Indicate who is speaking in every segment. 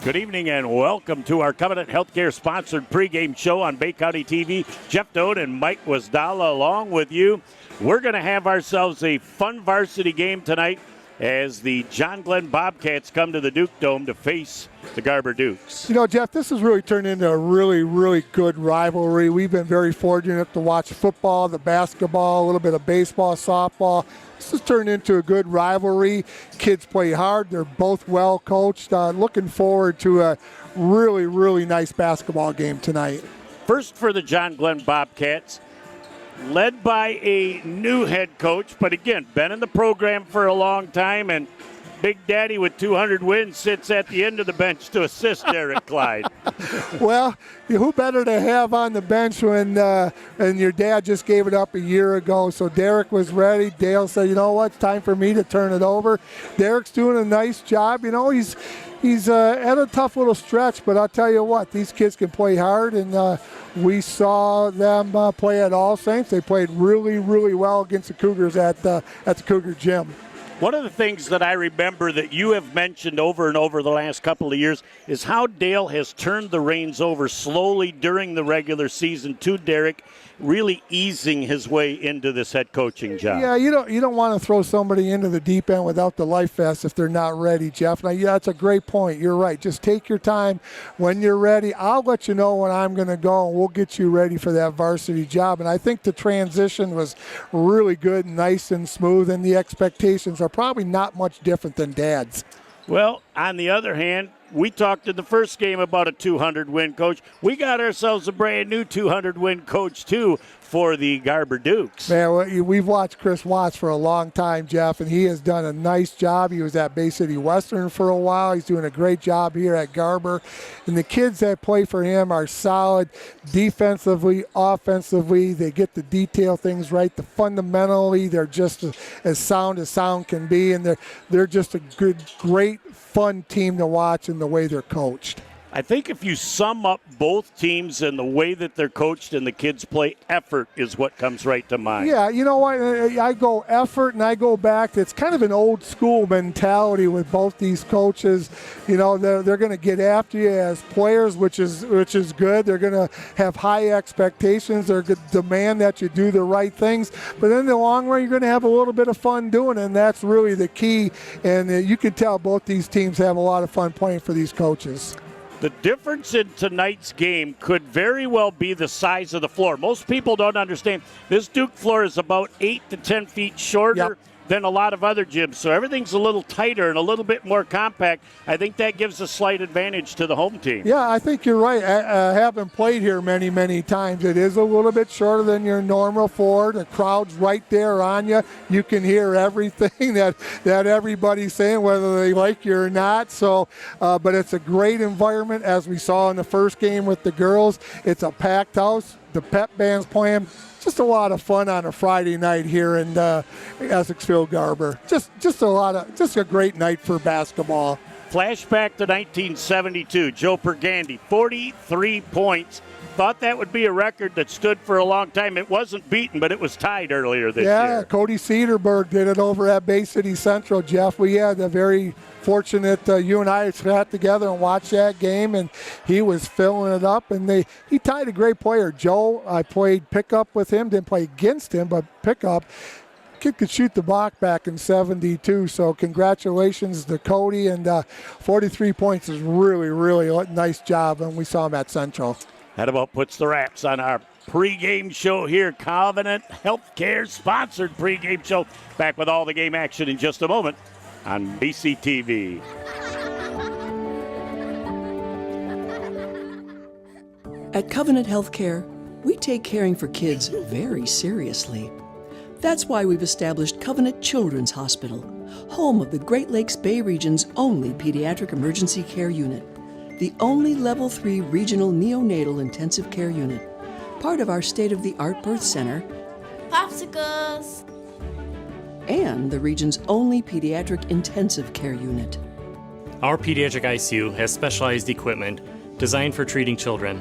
Speaker 1: Good evening and welcome to our Covenant Healthcare sponsored pregame show on Bay County TV. Jeff Doan and Mike Wasdala along with you. We're going to have ourselves a fun varsity game tonight as the John Glenn Bobcats come to the Duke Dome to face the Garber Dukes.
Speaker 2: You know, Jeff, this has really turned into a really good rivalry. We've been very fortunate to watch football, the basketball, a little bit of baseball, softball. This has turned into a good rivalry. Kids play hard. They're both well coached. Looking forward to a really nice basketball game tonight.
Speaker 1: First for the John Glenn Bobcats, led by a new head coach, but again, been in the program for a long time, and Big Daddy with 200 wins sits at the end of the bench to assist Derek Clyde.
Speaker 2: Well, who better to have on the bench when and your dad just gave it up a year ago, so Derek was ready. Dale said, you know what, it's time for me to turn it over. Derek's doing a nice job. You know, he's at a tough little stretch, but I'll tell you what, these kids can play hard, and we saw them play at All Saints. They played really well against the Cougars at the Cougar Gym.
Speaker 1: One of the things that I remember that you have mentioned over and over the last couple of years is how Dale has turned the reins over slowly during the regular season to Derek, really easing his way into this head coaching job.
Speaker 2: Yeah, you don't want to throw somebody into the deep end without the life vest if they're not ready, Jeff. Now, yeah, that's a great point. You're right. Just take your time. When you're ready, I'll let you know when I'm going to go, and we'll get you ready for that varsity job. And I think the transition was really good, nice and smooth, and the expectations are probably not much different than Dad's.
Speaker 1: Well, on the other hand, we talked in the first game about a 200-win coach. We got ourselves a brand new 200-win coach, too, for the Garber Dukes.
Speaker 2: Man, we've watched Chris Watts for a long time, Jeff, and he has done a nice job. He was at Bay City Western for a while. He's doing a great job here at Garber. And the kids that play for him are solid defensively, offensively. They get the detail things right. Fundamentally, they're just as sound can be, and they're just a great, fun team to watch in the way they're coached.
Speaker 1: I think if you sum up both teams and the way that they're coached and the kids play, effort is what comes right to mind.
Speaker 2: Yeah, you know what? I go effort and I go back. It's kind of an old school mentality with both these coaches. You know, they're going to get after you as players, which is good. They're going to have high expectations. They're going to demand that you do the right things. But in the long run, you're going to have a little bit of fun doing it, and that's really the key. And you can tell both these teams have a lot of fun playing for these coaches.
Speaker 1: The difference in tonight's game could very well be the size of the floor. Most people don't understand. This Duke floor is about 8 to 10 feet shorter than a lot of other gyms, so everything's a little tighter and a little bit more compact. I think that gives a slight advantage to the home team.
Speaker 2: Yeah, I think you're right. I haven't played here many times. It is a little bit shorter than your normal floor. The crowd's right there on you. You can hear everything that everybody's saying, whether they like you or not. So, but it's a great environment, as we saw in the first game with the girls. It's a packed house. The pep band's playing. Just a lot of fun on a Friday night here in Essexville, Garber. Just a great night for basketball.
Speaker 1: Flashback to 1972. Joe Pergandy, 43 points. Thought that would be a record that stood for a long time. It wasn't beaten, but it was tied earlier this year.
Speaker 2: Yeah, Cody Cederberg did it over at Bay City Central, Jeff. We had a very fortunate, you and I sat together and watched that game, and he was filling it up, and he tied a great player. Joe, I played pickup with him, didn't play against him, but pickup. Kid could shoot the block back in 72, so congratulations to Cody, and 43 points is really a nice job, and we saw him at Central.
Speaker 1: That about puts the wraps on our pregame show here. Covenant Healthcare sponsored pregame show. Back with all the game action in just a moment on BCTV.
Speaker 3: At Covenant Healthcare, we take caring for kids very seriously. That's why we've established Covenant Children's Hospital, home of the Great Lakes Bay region's only pediatric emergency care unit, the only Level 3 regional neonatal intensive care unit, part of our state-of-the-art birth center,
Speaker 4: Popsicles,
Speaker 3: and the region's only pediatric intensive care unit.
Speaker 5: Our pediatric ICU has specialized equipment designed for treating children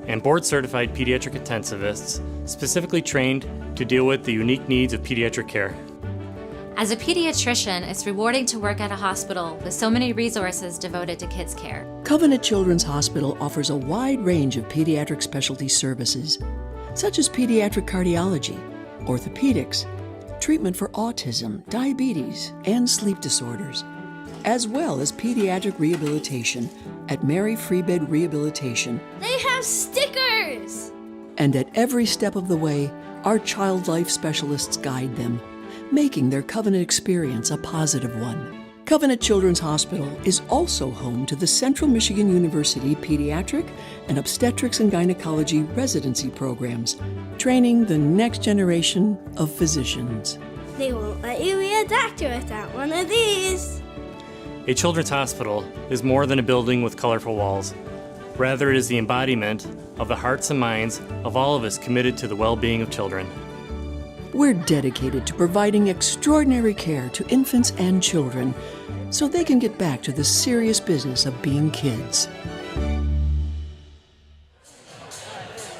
Speaker 5: and board-certified pediatric intensivists specifically trained to deal with the unique needs of pediatric care.
Speaker 4: As a pediatrician, it's rewarding to work at a hospital with so many resources devoted to kids' care.
Speaker 3: Covenant Children's Hospital offers a wide range of pediatric specialty services, such as pediatric cardiology, orthopedics, treatment for autism, diabetes, and sleep disorders, as well as pediatric rehabilitation at Mary Freebed Rehabilitation.
Speaker 4: They have stickers!
Speaker 3: And at every step of the way, our child life specialists guide them, making their Covenant experience a positive one. Covenant Children's Hospital is also home to the Central Michigan University Pediatric and Obstetrics and Gynecology residency programs, training the next generation of physicians.
Speaker 4: They won't let you be a doctor without one of these.
Speaker 5: A children's hospital is more than a building with colorful walls. Rather, it is the embodiment of the hearts and minds of all of us committed to the well-being of children.
Speaker 3: We're dedicated to providing extraordinary care to infants and children so they can get back to the serious business of being kids.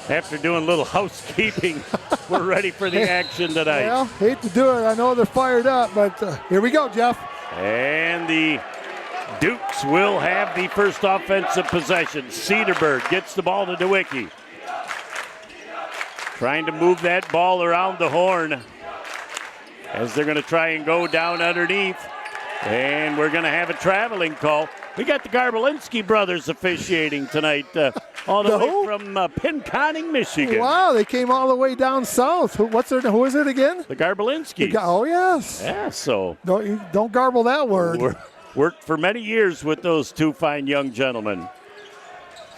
Speaker 1: After doing a little housekeeping, we're ready for the action tonight.
Speaker 2: Well, hate to do it. I know they're fired up, but here we go, Jeff.
Speaker 1: And the Dukes will have the first offensive possession. Cedarburg gets the ball to DeWicki. Trying to move that ball around the horn as they're going to try and go down underneath. And we're going to have a traveling call. We got the Garbelinski brothers officiating tonight, all the way from Pinconning, Michigan.
Speaker 2: Wow, they came all the way down south. Who is it again?
Speaker 1: The Garbelinskis.
Speaker 2: Oh, yes.
Speaker 1: Yeah, so.
Speaker 2: Don't garble that word.
Speaker 1: Worked for many years with those two fine young gentlemen.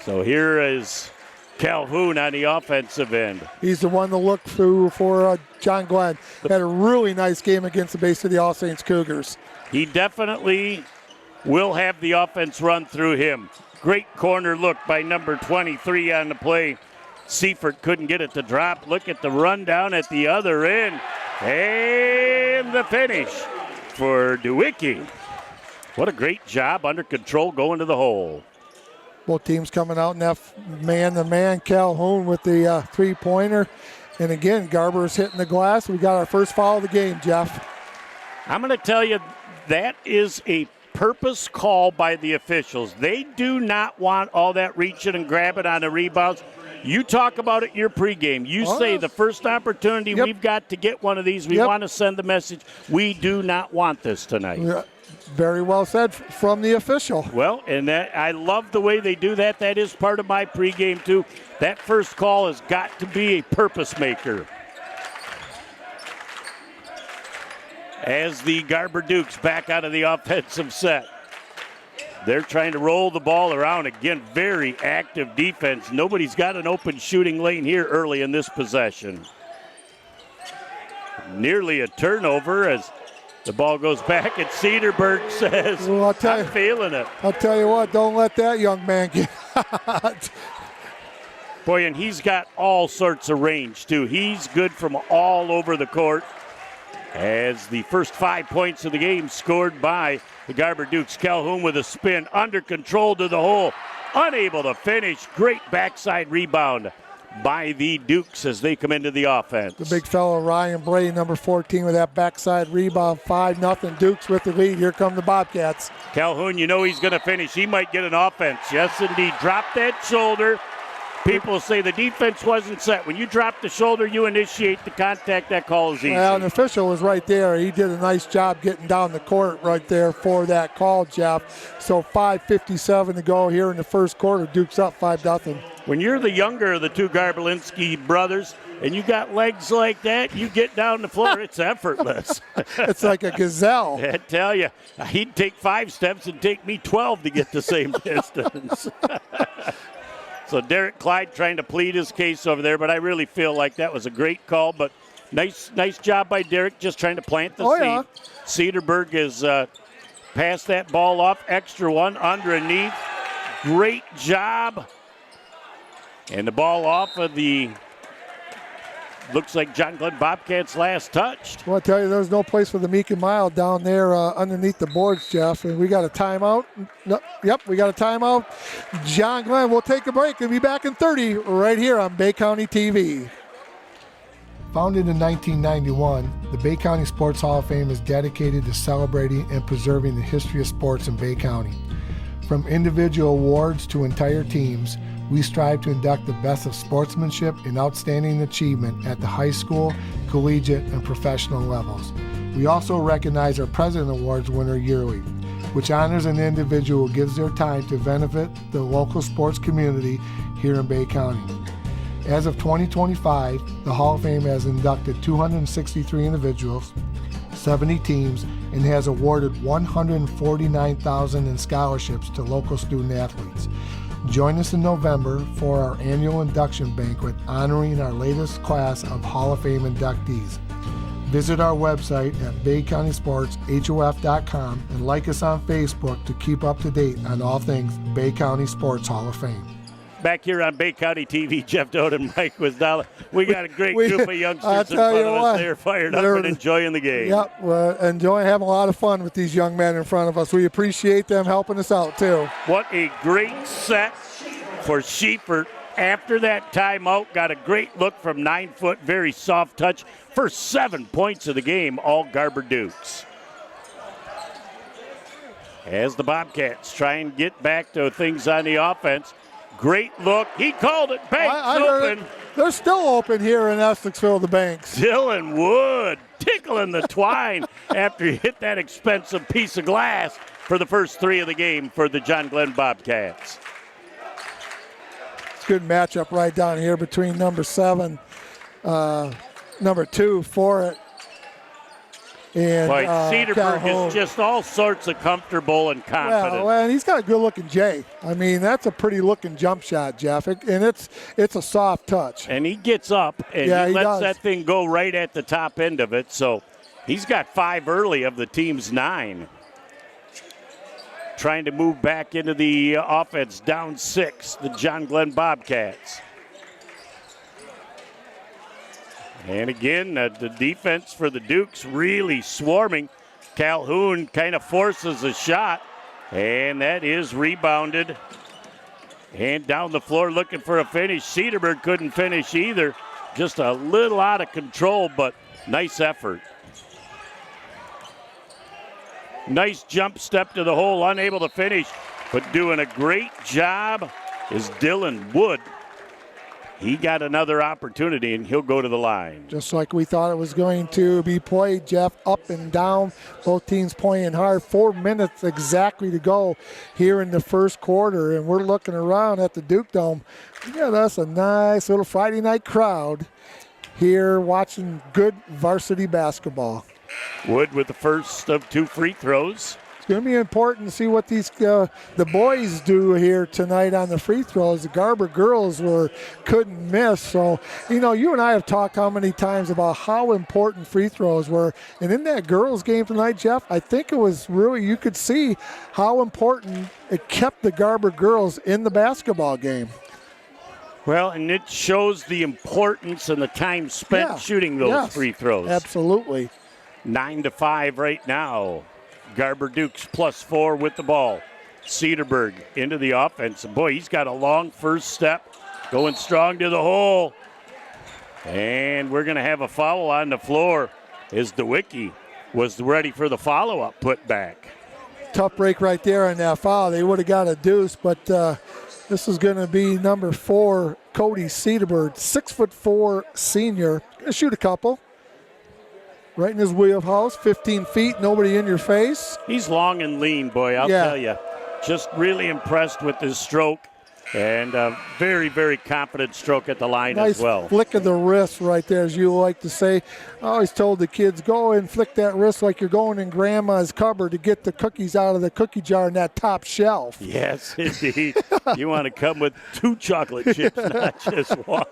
Speaker 1: So here is Calhoun on the offensive end.
Speaker 2: He's the one to look through for John Glenn. Had a really nice game against the base of the All Saints Cougars.
Speaker 1: He definitely will have the offense run through him. Great corner look by number 23 on the play. Seifert couldn't get it to drop. Look at the rundown at the other end. And the finish for DeWicki. What a great job under control going to the hole.
Speaker 2: Both teams coming out in that man-to-man. Calhoun with the three-pointer. And again, Garber's hitting the glass. We got our first foul of the game, Jeff.
Speaker 1: I'm going to tell you, that is a purpose call by the officials. They do not want all that reaching and grabbing on the rebounds. You talk about it your pregame. You say the first opportunity we've got to get one of these, we want to send the message, we do not want this tonight.
Speaker 2: Yeah, very well said from the official.
Speaker 1: Well, and that I love the way they do that. That is part of my pregame, too. That first call has got to be a purpose maker. As the Garber Dukes back out of the offensive set. They're trying to roll the ball around. Again, very active defense. Nobody's got an open shooting lane here early in this possession. Nearly a turnover as the ball goes back, and Cedarburg says,
Speaker 2: well,
Speaker 1: I'm feeling it.
Speaker 2: I'll tell you what, don't let that young man get hot.
Speaker 1: Boy, and he's got all sorts of range, too. He's good from all over the court. As the first 5 points of the game scored by the Garber Dukes. Calhoun with a spin, under control to the hole, unable to finish. Great backside rebound by the Dukes as they come into the offense.
Speaker 2: The big fellow Ryan Bray, number 14, with that backside rebound. 5-0 Dukes with the lead. Here come the Bobcats.
Speaker 1: Calhoun, you know he's going to finish. He might get an offense. Yes, indeed. Drop that shoulder. People say the defense wasn't set. When you drop the shoulder, you initiate the contact. That call is easy.
Speaker 2: Well, an official was right there. He did a nice job getting down the court right there for that call, Jeff. So 5:57 to go here in the first quarter. Duke's up 5-0.
Speaker 1: When you're the younger of the two Garbelinski brothers and you got legs like that, you get down the floor, it's effortless.
Speaker 2: It's like a gazelle.
Speaker 1: I tell you, he'd take 5 steps and take me 12 to get the same distance. So Derek Clyde trying to plead his case over there, but I really feel like that was a great call. But nice job by Derek, just trying to plant the seed.
Speaker 2: Yeah.
Speaker 1: Cedarburg has passed that ball off, extra one underneath. Great job. And the ball off of the, looks like John Glenn Bobcats last touched.
Speaker 2: Well, I tell you, there's no place for the meek and mild down there underneath the boards, Jeff. And we got a timeout. No, yep, we got a timeout. John Glenn, we'll take a break and be back in 30 right here on Bay County TV. Founded in 1991, the Bay County Sports Hall of Fame is dedicated to celebrating and preserving the history of sports in Bay County. From individual awards to entire teams, we strive to induct the best of sportsmanship and outstanding achievement at the high school, collegiate, and professional levels. We also recognize our President Awards winner yearly, which honors an individual who gives their time to benefit the local sports community here in Bay County. As of 2025, the Hall of Fame has inducted 263 individuals, 70 teams, and has awarded $149,000 in scholarships to local student athletes. Join us in November for our annual induction banquet honoring our latest class of Hall of Fame inductees. Visit our website at BayCountySportsHOF.com and like us on Facebook to keep up to date on all things Bay County Sports Hall of Fame.
Speaker 1: Back here on Bay County TV, Jeff Dodd and Mike Wisdala. We got a great group of youngsters in front of us. They're fired up and enjoying the game.
Speaker 2: Yep, we're having a lot of fun with these young men in front of us. We appreciate them helping us out, too.
Speaker 1: What a great set for Schiefert. After that timeout, got a great look from 9 foot, very soft touch. First 7 points of the game, all Garber Dukes. As the Bobcats try and get back to things on the offense. Great look. He called it. Banks open.
Speaker 2: They're still open here in Essexville, the Banks.
Speaker 1: Dylan Wood tickling the twine after he hit that expensive piece of glass for the first 3 of the game for the John Glenn Bobcats.
Speaker 2: It's a good matchup right down here between number 7, number 2 for it. And
Speaker 1: Cedarburg is just all sorts of comfortable and confident.
Speaker 2: Well, and he's got a good-looking J. I mean, that's a pretty-looking jump shot, Jeff, and it's a soft touch.
Speaker 1: And he gets up, and he lets that thing go right at the top end of it. So he's got 5 early of the team's 9. Trying to move back into the offense, down 6, the John Glenn Bobcats. And again, the defense for the Dukes really swarming. Calhoun kind of forces a shot, and that is rebounded. And down the floor looking for a finish. Cedarburg couldn't finish either. Just a little out of control, but nice effort. Nice jump step to the hole, unable to finish, but doing a great job is Dylan Wood. He got another opportunity, and he'll go to the line.
Speaker 2: Just like we thought it was going to be played, Jeff, up and down. Both teams playing hard. 4 minutes exactly to go here in the first quarter, and we're looking around at the Duke Dome. Yeah, that's a nice little Friday night crowd here watching good varsity basketball.
Speaker 1: Wood with the first of 2 free throws.
Speaker 2: It's going to be important to see what these the boys do here tonight on the free throws. The Garber girls couldn't miss. So, you and I have talked how many times about how important free throws were. And in that girls game tonight, Jeff, I think it was really, you could see how important it kept the Garber girls in the basketball game.
Speaker 1: Well, and it shows the importance and the time spent shooting those free throws.
Speaker 2: Absolutely.
Speaker 1: 9-5 right now. Garber Dukes +4 with the ball. Cedarburg into the offense. And boy, he's got a long first step. Going strong to the hole. And we're going to have a foul on the floor as DeWicki was ready for the follow-up putback.
Speaker 2: Tough break right there on that foul. They would have got a deuce, but this is going to be number 4, Cody Cedarburg, 6'4" senior. Going to shoot a couple. Right in his wheelhouse, 15 feet, nobody in your face.
Speaker 1: He's long and lean, boy, I'll tell you. Just really impressed with his stroke, and a very, very confident stroke at the line as well.
Speaker 2: Nice flick of the wrist right there, as you like to say. I always told the kids, go and flick that wrist like you're going in Grandma's cupboard to get the cookies out of the cookie jar in that top shelf.
Speaker 1: Yes, indeed. You want to come with 2 chocolate chips, not just 1.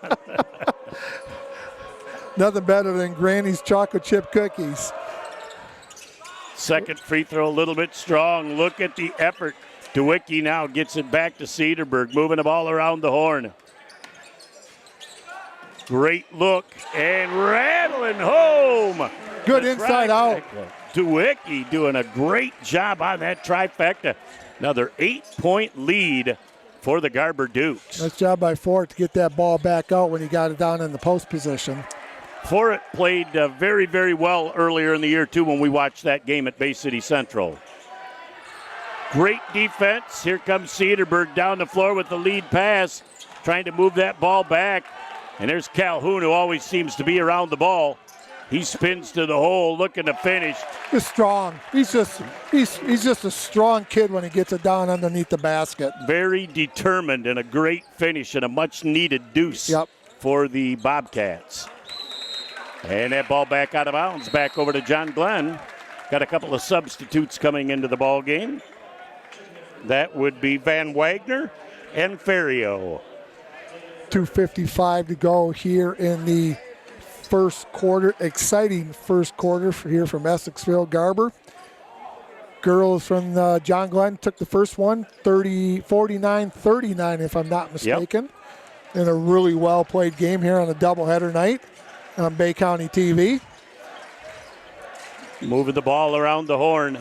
Speaker 2: Nothing better than Granny's chocolate chip cookies.
Speaker 1: Second free throw a little bit strong. Look at the effort. DeWicki now gets it back to Cedarburg, moving the ball around the horn. Great look and rattling home.
Speaker 2: Good inside out.
Speaker 1: DeWicki doing a great job on that trifecta. Another 8-point lead for the Garber Dukes.
Speaker 2: Nice job by Fort to get that ball back out when he got it down in the post position.
Speaker 1: Fort played very, very well earlier in the year, too, when we watched that game at Bay City Central. Great defense. Here comes Cedarburg down the floor with the lead pass, trying to move that ball back. And there's Calhoun, who always seems to be around the ball. He spins to the hole, looking to finish.
Speaker 2: He's strong. He's just a strong kid when he gets it down underneath the basket.
Speaker 1: Very determined, and a great finish and a much-needed deuce for the Bobcats. And that ball back out of bounds, back over to John Glenn. Got a couple of substitutes coming into the ball game. That would be Van Wagner and Ferrio.
Speaker 2: 2:55 to go here in the first quarter. Exciting first quarter here from Essexville. Garber. Girls from John Glenn took the first one, 49-39 if I'm not mistaken. In a really well-played game here on a doubleheader night on Bay County TV.
Speaker 1: Moving the ball around the horn.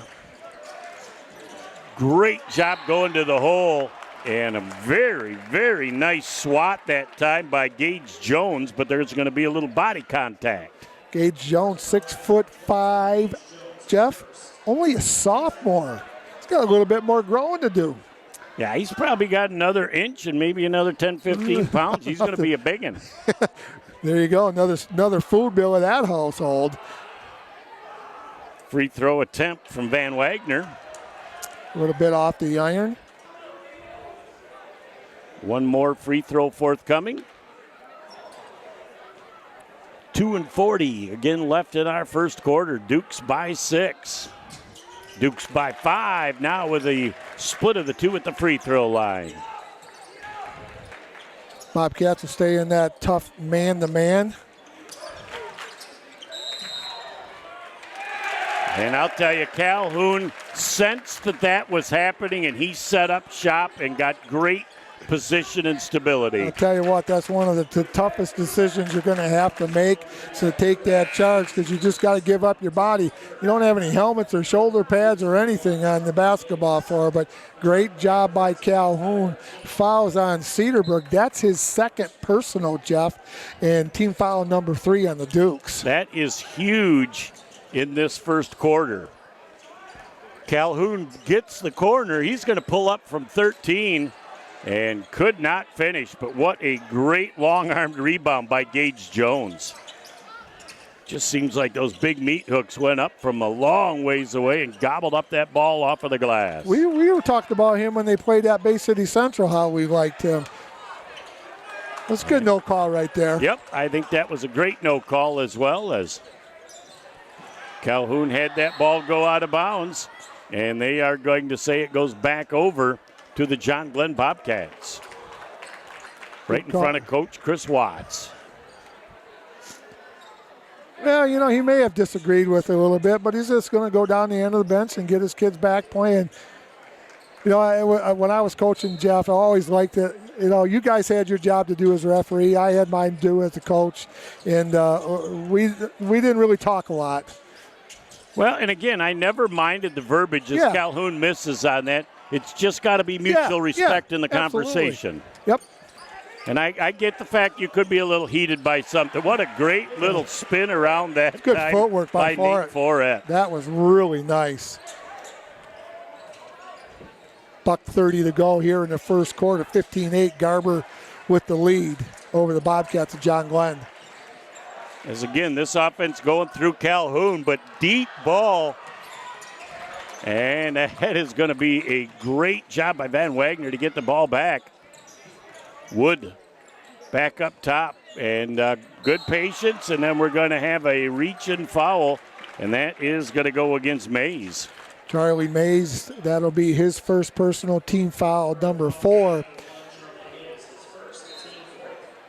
Speaker 1: Great job going to the hole. And a very, very nice swat that time by Gage Jones, but there's going to be a little body contact.
Speaker 2: Gage Jones, 6'5", Jeff, only a sophomore. He's got a little bit more growing to do.
Speaker 1: Yeah, he's probably got another inch and maybe another 10, 15 pounds. He's going to be a big one.
Speaker 2: There you go, another food bill of that household.
Speaker 1: Free throw attempt from Van Wagner.
Speaker 2: A little bit off the iron.
Speaker 1: One more free throw forthcoming. 2:40 again left in our first quarter. Dukes by 6. Dukes by 5 now with a split of the two at the free throw line.
Speaker 2: Bobcats will stay in that tough man-to-man.
Speaker 1: And I'll tell you, Calhoun sensed that was happening, and he set up shop and got great position and stability.
Speaker 2: I'll tell you what, that's one of the toughest decisions you're going to have to make, to take that charge, because you just got to give up your body. You don't have any helmets or shoulder pads or anything on the basketball floor, but great job by Calhoun. Fouls on Cedarburg. That's his second personal, Jeff, and team foul number 3 on the Dukes.
Speaker 1: That is huge in this first quarter. Calhoun gets the corner. He's going to pull up from 13 and could not finish, but what a great long-armed rebound by Gage Jones. Just seems like those big meat hooks went up from a long ways away and gobbled up that ball off of the glass.
Speaker 2: We were talking about him when they played at Bay City Central, how we liked him. That's a good no call right there.
Speaker 1: Yep, I think that was a great no call as well, as Calhoun had that ball go out of bounds, and they are going to say it goes back over to the John Glenn Bobcats. Right in front of Coach Chris Watts.
Speaker 2: Well, you know, he may have disagreed with it a little bit, but he's just going to go down the end of the bench and get his kids back playing. You know, when I was coaching, Jeff, I always liked it. You know, you guys had your job to do as a referee. I had mine to do as a coach, and we didn't really talk a lot.
Speaker 1: Well, and again, I never minded the verbiage as Calhoun misses on that. It's just got to be mutual respect in the conversation.
Speaker 2: Yep.
Speaker 1: And I get the fact you could be a little heated by something. What a great little spin around that.
Speaker 2: Good footwork by
Speaker 1: Nate Foret.
Speaker 2: That was really nice. $1:30 to go here in the first quarter. 15-8, Garber with the lead over the Bobcats of John Glenn.
Speaker 1: As again, this offense going through Calhoun, but deep ball. And that is going to be a great job by Van Wagner to get the ball back. Wood back up top, and good patience, and then we're going to have a reach and foul, and that is going to go against Mays.
Speaker 2: Charlie Mays, that'll be his first personal team foul, number 4.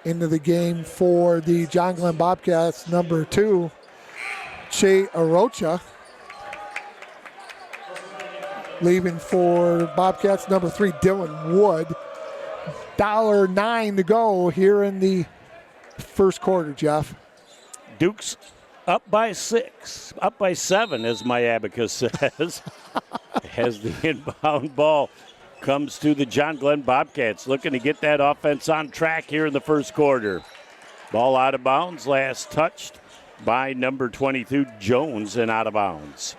Speaker 2: Into the game for the John Glenn Bobcats, number 2, Che Arocha. Leaving for Bobcats, number 3, Dylan Wood. $9 to go here in the first quarter, Jeff.
Speaker 1: Dukes up by 6, up by 7, as my abacus says, as the inbound ball comes to the John Glenn Bobcats, looking to get that offense on track here in the first quarter. Ball out of bounds, last touched by number 22, Jones, and out of bounds.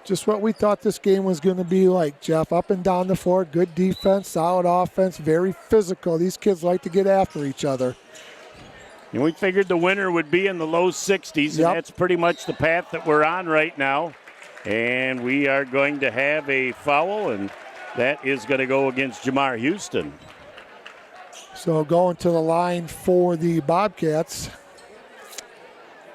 Speaker 2: just what we thought this game was going to be like, Jeff. Up and down the floor, good defense, solid offense, very physical. These kids like to get after each other.
Speaker 1: And we figured the winner would be in the low 60s, and that's pretty much the path that we're on right now. And we are going to have a foul, and that is going to go against Jamar Houston.
Speaker 2: So going to the line for the Bobcats.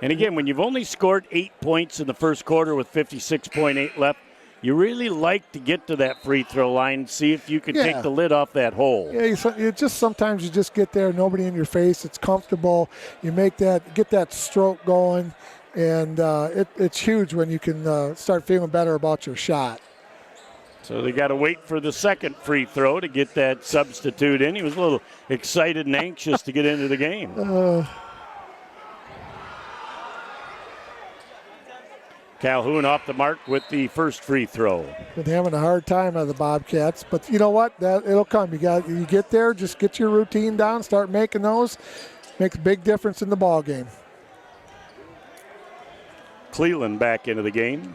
Speaker 1: And again, when you've only scored 8 points in the first quarter with 56.8 left, you really like to get to that free throw line and see if you can take the lid off that hole.
Speaker 2: Yeah, sometimes you just get there, nobody in your face. It's comfortable. You get that stroke going, and it's huge when you can start feeling better about your shot.
Speaker 1: So they got to wait for the second free throw to get that substitute in. He was a little excited and anxious to get into the game. Calhoun off the mark with the first free throw.
Speaker 2: Been having a hard time out of the Bobcats, but you know what? It'll come. You get there, just get your routine down, start making those. Makes a big difference in the ball game.
Speaker 1: Cleveland back into the game.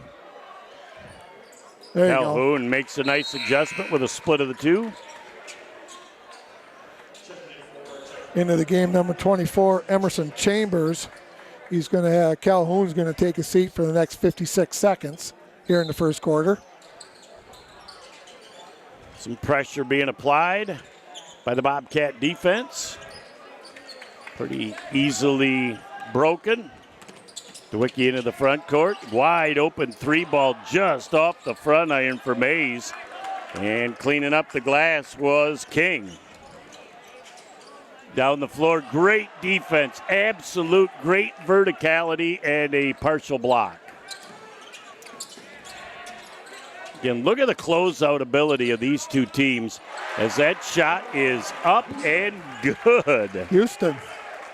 Speaker 2: There
Speaker 1: Calhoun makes a nice adjustment with a split of the two.
Speaker 2: Into the game, number 24, Emerson Chambers. Calhoun's going to take a seat for the next 56 seconds here in the first quarter.
Speaker 1: Some pressure being applied by the Bobcat defense. Pretty easily broken. DeWicki into the front court. Wide open three ball just off the front iron for Mays. And cleaning up the glass was King. Down the floor, great defense, absolute great verticality, and a partial block. Again, look at the closeout ability of these two teams as that shot is up and good.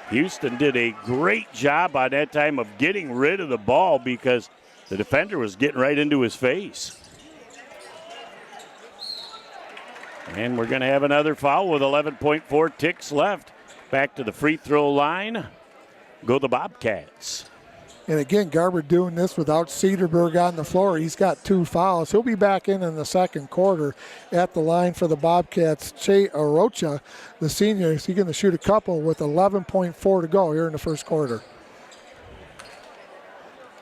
Speaker 1: Houston did a great job on that time of getting rid of the ball because the defender was getting right into his face. And we're going to have another foul with 11.4 ticks left. Back to the free throw line. Go the Bobcats.
Speaker 2: And again, Garber doing this without Cedarberg on the floor. He's got 2 fouls. He'll be back in the second quarter at the line for the Bobcats. Che Arocha, the senior, he's going to shoot a couple with 11.4 to go here in the first quarter.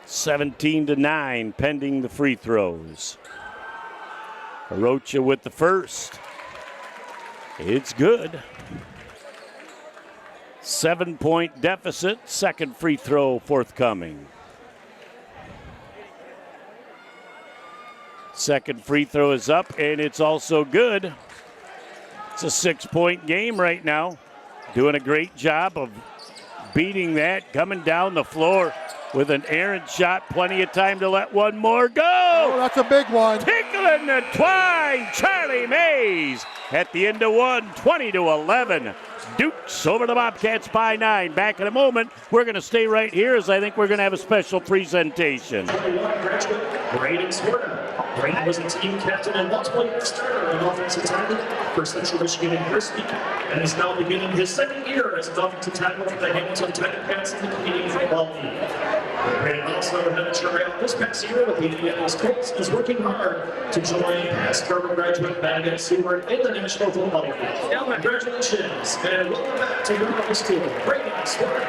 Speaker 1: 17-9 pending the free throws. Arocha with the first. It's good. 7-point deficit. Second free throw forthcoming. Second free throw is up, and it's also good. It's a 6-point game right now. Doing a great job of beating that. Coming down the floor with an errant shot. Plenty of time to let one more go.
Speaker 2: Oh, that's a big one.
Speaker 1: Tickling the twine. Charlie Mays at the end of one, 20-11. Dukes over the Bobcats by 9. Back in a moment. We're going to stay right here as I think we're going to have a special presentation.
Speaker 6: Braden Swerve. Braden was a team captain and multiple-year starter on offensive tackle for Central Michigan University and is now beginning his second year as an offensive tackle for the Hamilton Tiger Cats in the Canadian Football League. Braden also had a tryout this past year with the Indianapolis Colts and is working hard to join past Garber graduate Matt Seward in the National Football League. Now, congratulations and welcome back to Garber High School, Braden Swerve.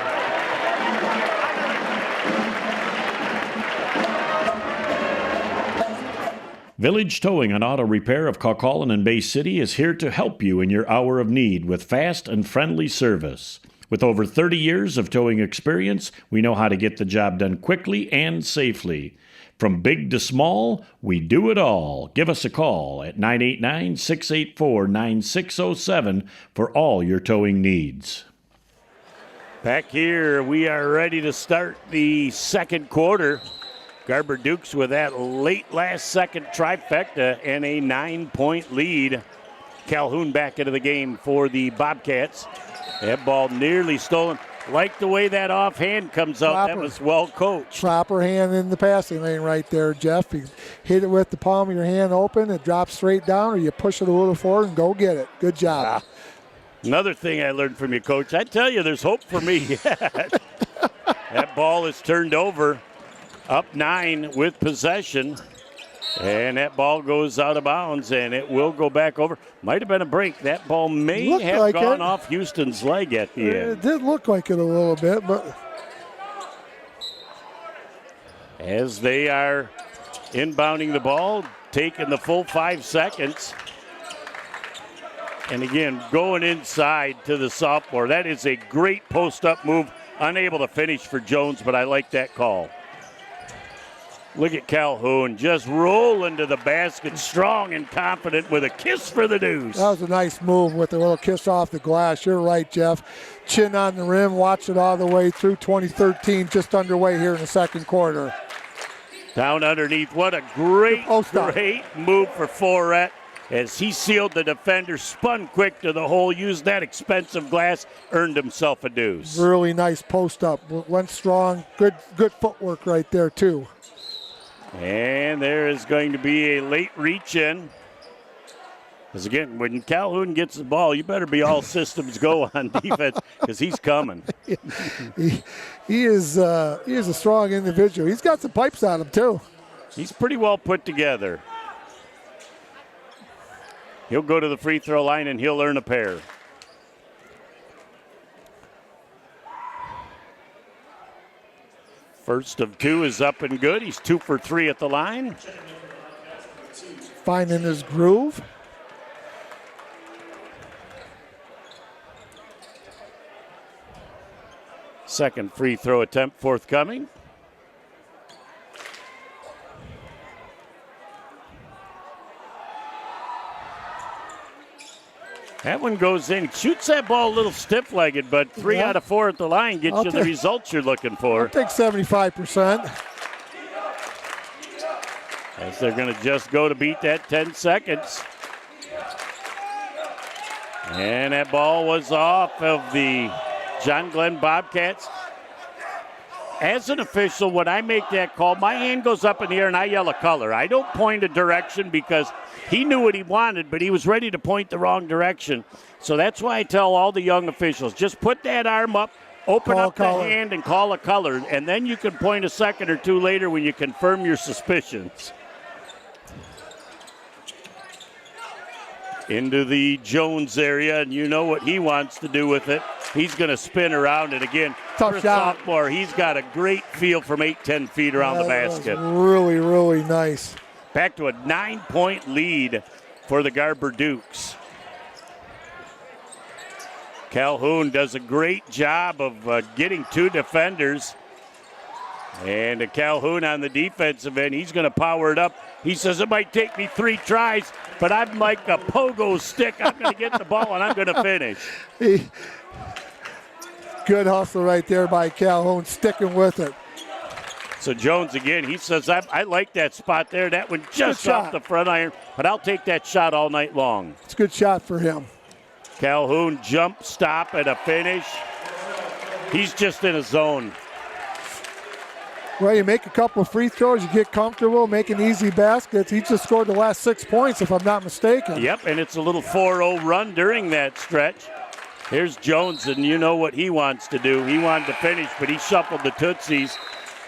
Speaker 7: Village Towing and Auto Repair of Kaukaulin and Bay City is here to help you in your hour of need with fast and friendly service. With over 30 years of towing experience, we know how to get the job done quickly and safely. From big to small, we do it all. Give us a call at 989-684-9607 for all your towing needs.
Speaker 1: Back here, we are ready to start the second quarter. Garber Dukes with that late last second trifecta and a 9-point lead. Calhoun back into the game for the Bobcats. That ball nearly stolen. Like the way that offhand comes out. That was well coached.
Speaker 2: Proper hand in the passing lane right there, Jeff. You hit it with the palm of your hand open. It drops straight down, or you push it a little forward and go get it. Good job.
Speaker 1: Another thing I learned from you, Coach. I tell you, there's hope for me yet. That ball is turned over. Up 9 with possession. And that ball goes out of bounds, and it will go back over. Might have been a break. That ball may have
Speaker 2: like
Speaker 1: gone off Houston's leg at the end.
Speaker 2: It did look like it a little bit, but
Speaker 1: as they are inbounding the ball, taking the full 5 seconds. And again, going inside to the sophomore. That is a great post-up move. Unable to finish for Jones, but I like that call. Look at Calhoun just rolling to the basket, strong and confident with a kiss for the deuce.
Speaker 2: that was a nice move with a little kiss off the glass. You're right, Jeff. Chin on the rim, watch it all the way through 2013, just underway here in the second quarter.
Speaker 1: Down underneath. What a great move for Foret as he sealed the defender, spun quick to the hole, used that expensive glass, earned himself a deuce.
Speaker 2: Really nice post up. Went strong. Good footwork right there, too.
Speaker 1: And there is going to be a late reach in. Because again, when Calhoun gets the ball, you better be all systems go on defense because he's coming.
Speaker 2: He is a strong individual. He's got some pipes on him, too.
Speaker 1: He's pretty well put together. He'll go to the free throw line and he'll earn a pair. First of two is up and good. He's 2 for 3 at the line.
Speaker 2: Finding his groove.
Speaker 1: Second free throw attempt forthcoming. That one goes in. Shoots that ball a little stiff-legged, but 3 out of 4 at the line gets you the results you're looking for.
Speaker 2: I'll take 75%.
Speaker 1: As they're going to just go to beat that 10 seconds. And that ball was off of the John Glenn Bobcats. As an official, when I make that call, my hand goes up in the air and I yell a color. I don't point a direction because he knew what he wanted, but he was ready to point the wrong direction. So that's why I tell all the young officials, just put that arm up, open up the hand, and call a color. And then you can point a second or two later when you confirm your suspicions. Into the Jones area, and you know what he wants to do with it. He's going to spin around, and again,
Speaker 2: tough shot.
Speaker 1: Sophomore, he's got a great feel from 8-10 feet around the basket.
Speaker 2: Really, really nice.
Speaker 1: Back to a 9-point lead for the Garber Dukes. Calhoun does a great job of getting 2 defenders. And Calhoun on the defensive end, he's going to power it up. He says, it might take me 3 tries, but I'm like a pogo stick. I'm going to get the ball, and I'm going to finish.
Speaker 2: Good hustle right there by Calhoun, sticking with it.
Speaker 1: So Jones again, he says, I like that spot there. That one just off the front iron, but I'll take that shot all night long.
Speaker 2: It's a good shot for him.
Speaker 1: Calhoun jump, stop, and a finish. He's just in a zone.
Speaker 2: Well, you make a couple of free throws, you get comfortable, making easy baskets. He just scored the last 6 points, if I'm not mistaken.
Speaker 1: Yep, and it's a little 4-0 run during that stretch. Here's Jones, and you know what he wants to do. He wanted to finish, but he shuffled the Tootsies.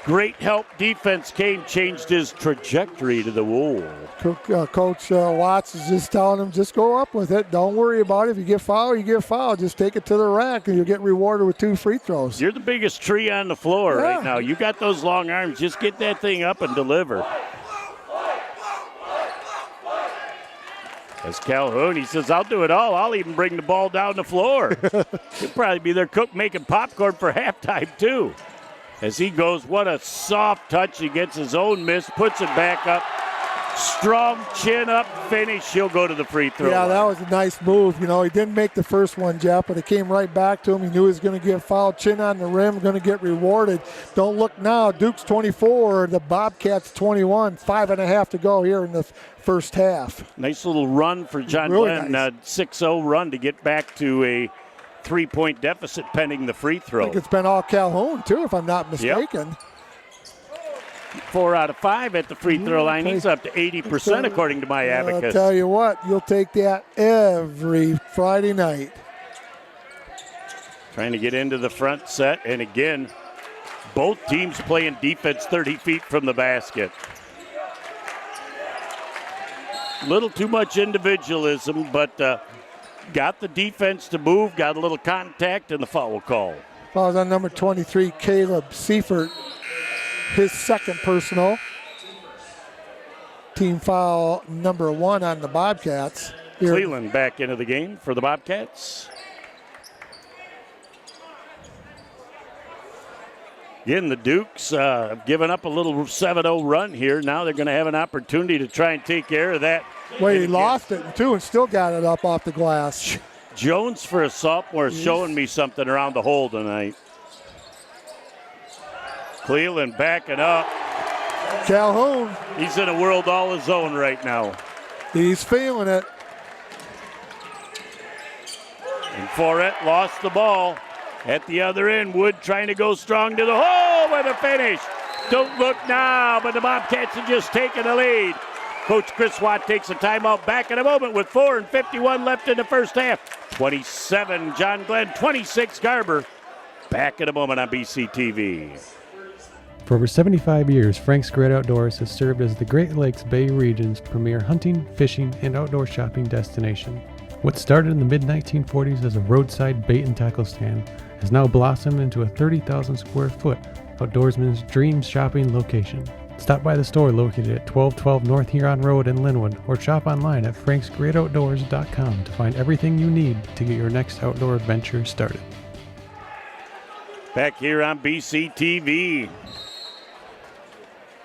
Speaker 1: Great help. Defense came, changed his trajectory to the wall.
Speaker 2: Coach Watts is just telling him, just go up with it. Don't worry about it. If you get fouled, you get fouled. Just take it to the rack, and you'll get rewarded with 2 free throws.
Speaker 1: You're the biggest tree on the floor right now. You got those long arms. Just get that thing up and deliver. As Calhoun, he says, I'll do it all. I'll even bring the ball down the floor. He'll probably be there making popcorn for halftime, too. As he goes, what a soft touch. He gets his own miss, puts it back up. Strong chin up finish. He'll go to the free throw line.
Speaker 2: That was a nice move. You know, he didn't make the first one, Jeff, but it came right back to him. He knew he was going to get fouled. Chin on the rim, going to get rewarded. Don't look now. Duke's 24, the Bobcats 21. 5.5 to go here in the first half.
Speaker 1: Nice little run for John
Speaker 2: really
Speaker 1: Glenn.
Speaker 2: Nice.
Speaker 1: 6-0 run to get back to a 3-point deficit pending the free throw.
Speaker 2: I think it's been all Calhoun, too, if I'm not mistaken.
Speaker 1: Yep. 4 out of 5 at the free throw line. He's up to 80% according to my abacus.
Speaker 2: I'll tell you what, you'll take that every Friday night.
Speaker 1: Trying to get into the front set, and again, both teams playing defense 30 feet from the basket. Little too much individualism, but got the defense to move, got a little contact, and the foul call.
Speaker 2: Fouls on number 23, Caleb Seifert, his second personal. Team foul number 1 on the Bobcats.
Speaker 1: Cleveland back into the game for the Bobcats. Again, the Dukes have given up a little 7-0 run here. Now they're going to have an opportunity to try and take care of that.
Speaker 2: Well, he lost it, too, and still got it up off the glass.
Speaker 1: Jones, for a sophomore, is showing me something around the hole tonight. Cleveland backing up.
Speaker 2: Calhoun.
Speaker 1: He's in a world all his own right now.
Speaker 2: He's feeling it.
Speaker 1: And Forret lost the ball. At the other end, Wood trying to go strong to the hole with a finish. Don't look now, but the Bobcats have just taken the lead. Coach Chris Watt takes a timeout back in a moment with 4:51 left in the first half. 27, John Glenn, 26, Garber. Back in a moment on BCTV.
Speaker 8: For over 75 years, Frank's Great Outdoors has served as the Great Lakes Bay region's premier hunting, fishing, and outdoor shopping destination. What started in the mid-1940s as a roadside bait and tackle stand has now blossomed into a 30,000 square foot outdoorsman's dream shopping location. Stop by the store located at 1212 North Huron Road in Linwood or shop online at franksgreatoutdoors.com to find everything you need to get your next outdoor adventure started.
Speaker 1: Back here on BCTV.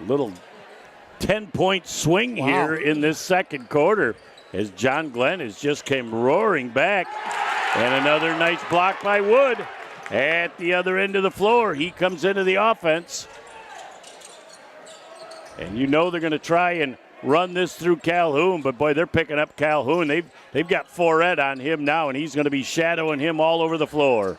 Speaker 1: Little 10-point swing here in this second quarter as John Glenn has just came roaring back. And another nice block by Wood at the other end of the floor. He comes into the offense. And you know they're going to try and run this through Calhoun, but boy, they're picking up Calhoun. They've got Forret on him now, and he's going to be shadowing him all over the floor.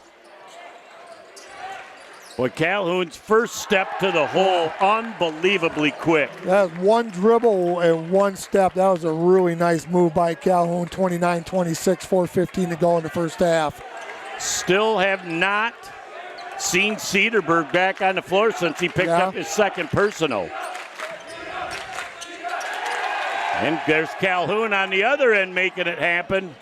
Speaker 1: Boy, Calhoun's first step to the hole, unbelievably quick.
Speaker 2: That was one dribble and one step. That was a really nice move by Calhoun. 29-26, 4:15 to go in the first half.
Speaker 1: Still have not seen Cedarburg back on the floor since he picked up his second personal. And there's Calhoun on the other end making it happen.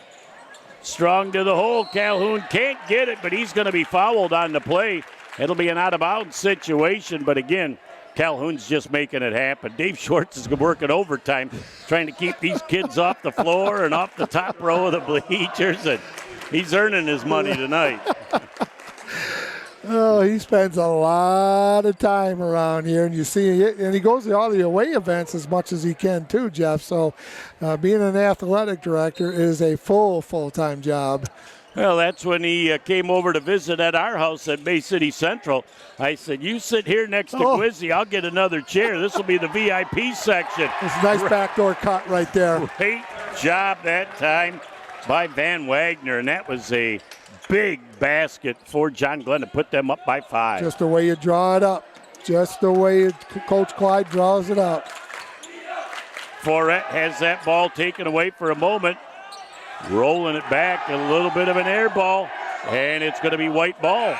Speaker 1: Strong to the hole. Calhoun can't get it, but he's going to be fouled on the play. It'll be an out-of-bounds situation, but again, Calhoun's just making it happen. Dave Schwartz is working overtime, trying to keep these kids off the floor and off the top row of the bleachers, and he's earning his money tonight.
Speaker 2: Oh, he spends a lot of time around here, and you see it, and he goes to all the away events as much as he can too, Jeff. So being an athletic director is a full-time job.
Speaker 1: Well, that's when he came over to visit at our house at Bay City Central. I said, you sit here next to Gwizzy, I'll get another chair. This will be the VIP section.
Speaker 2: It's a nice backdoor cut right there.
Speaker 1: Great job that time by Van Wagner, and that was a big basket for John Glenn to put them up by 5.
Speaker 2: Just the way you draw it up. Just the way Coach Clyde draws it up.
Speaker 1: Forret has that ball taken away for a moment. Rolling it back, a little bit of an air ball, and it's going to be white ball.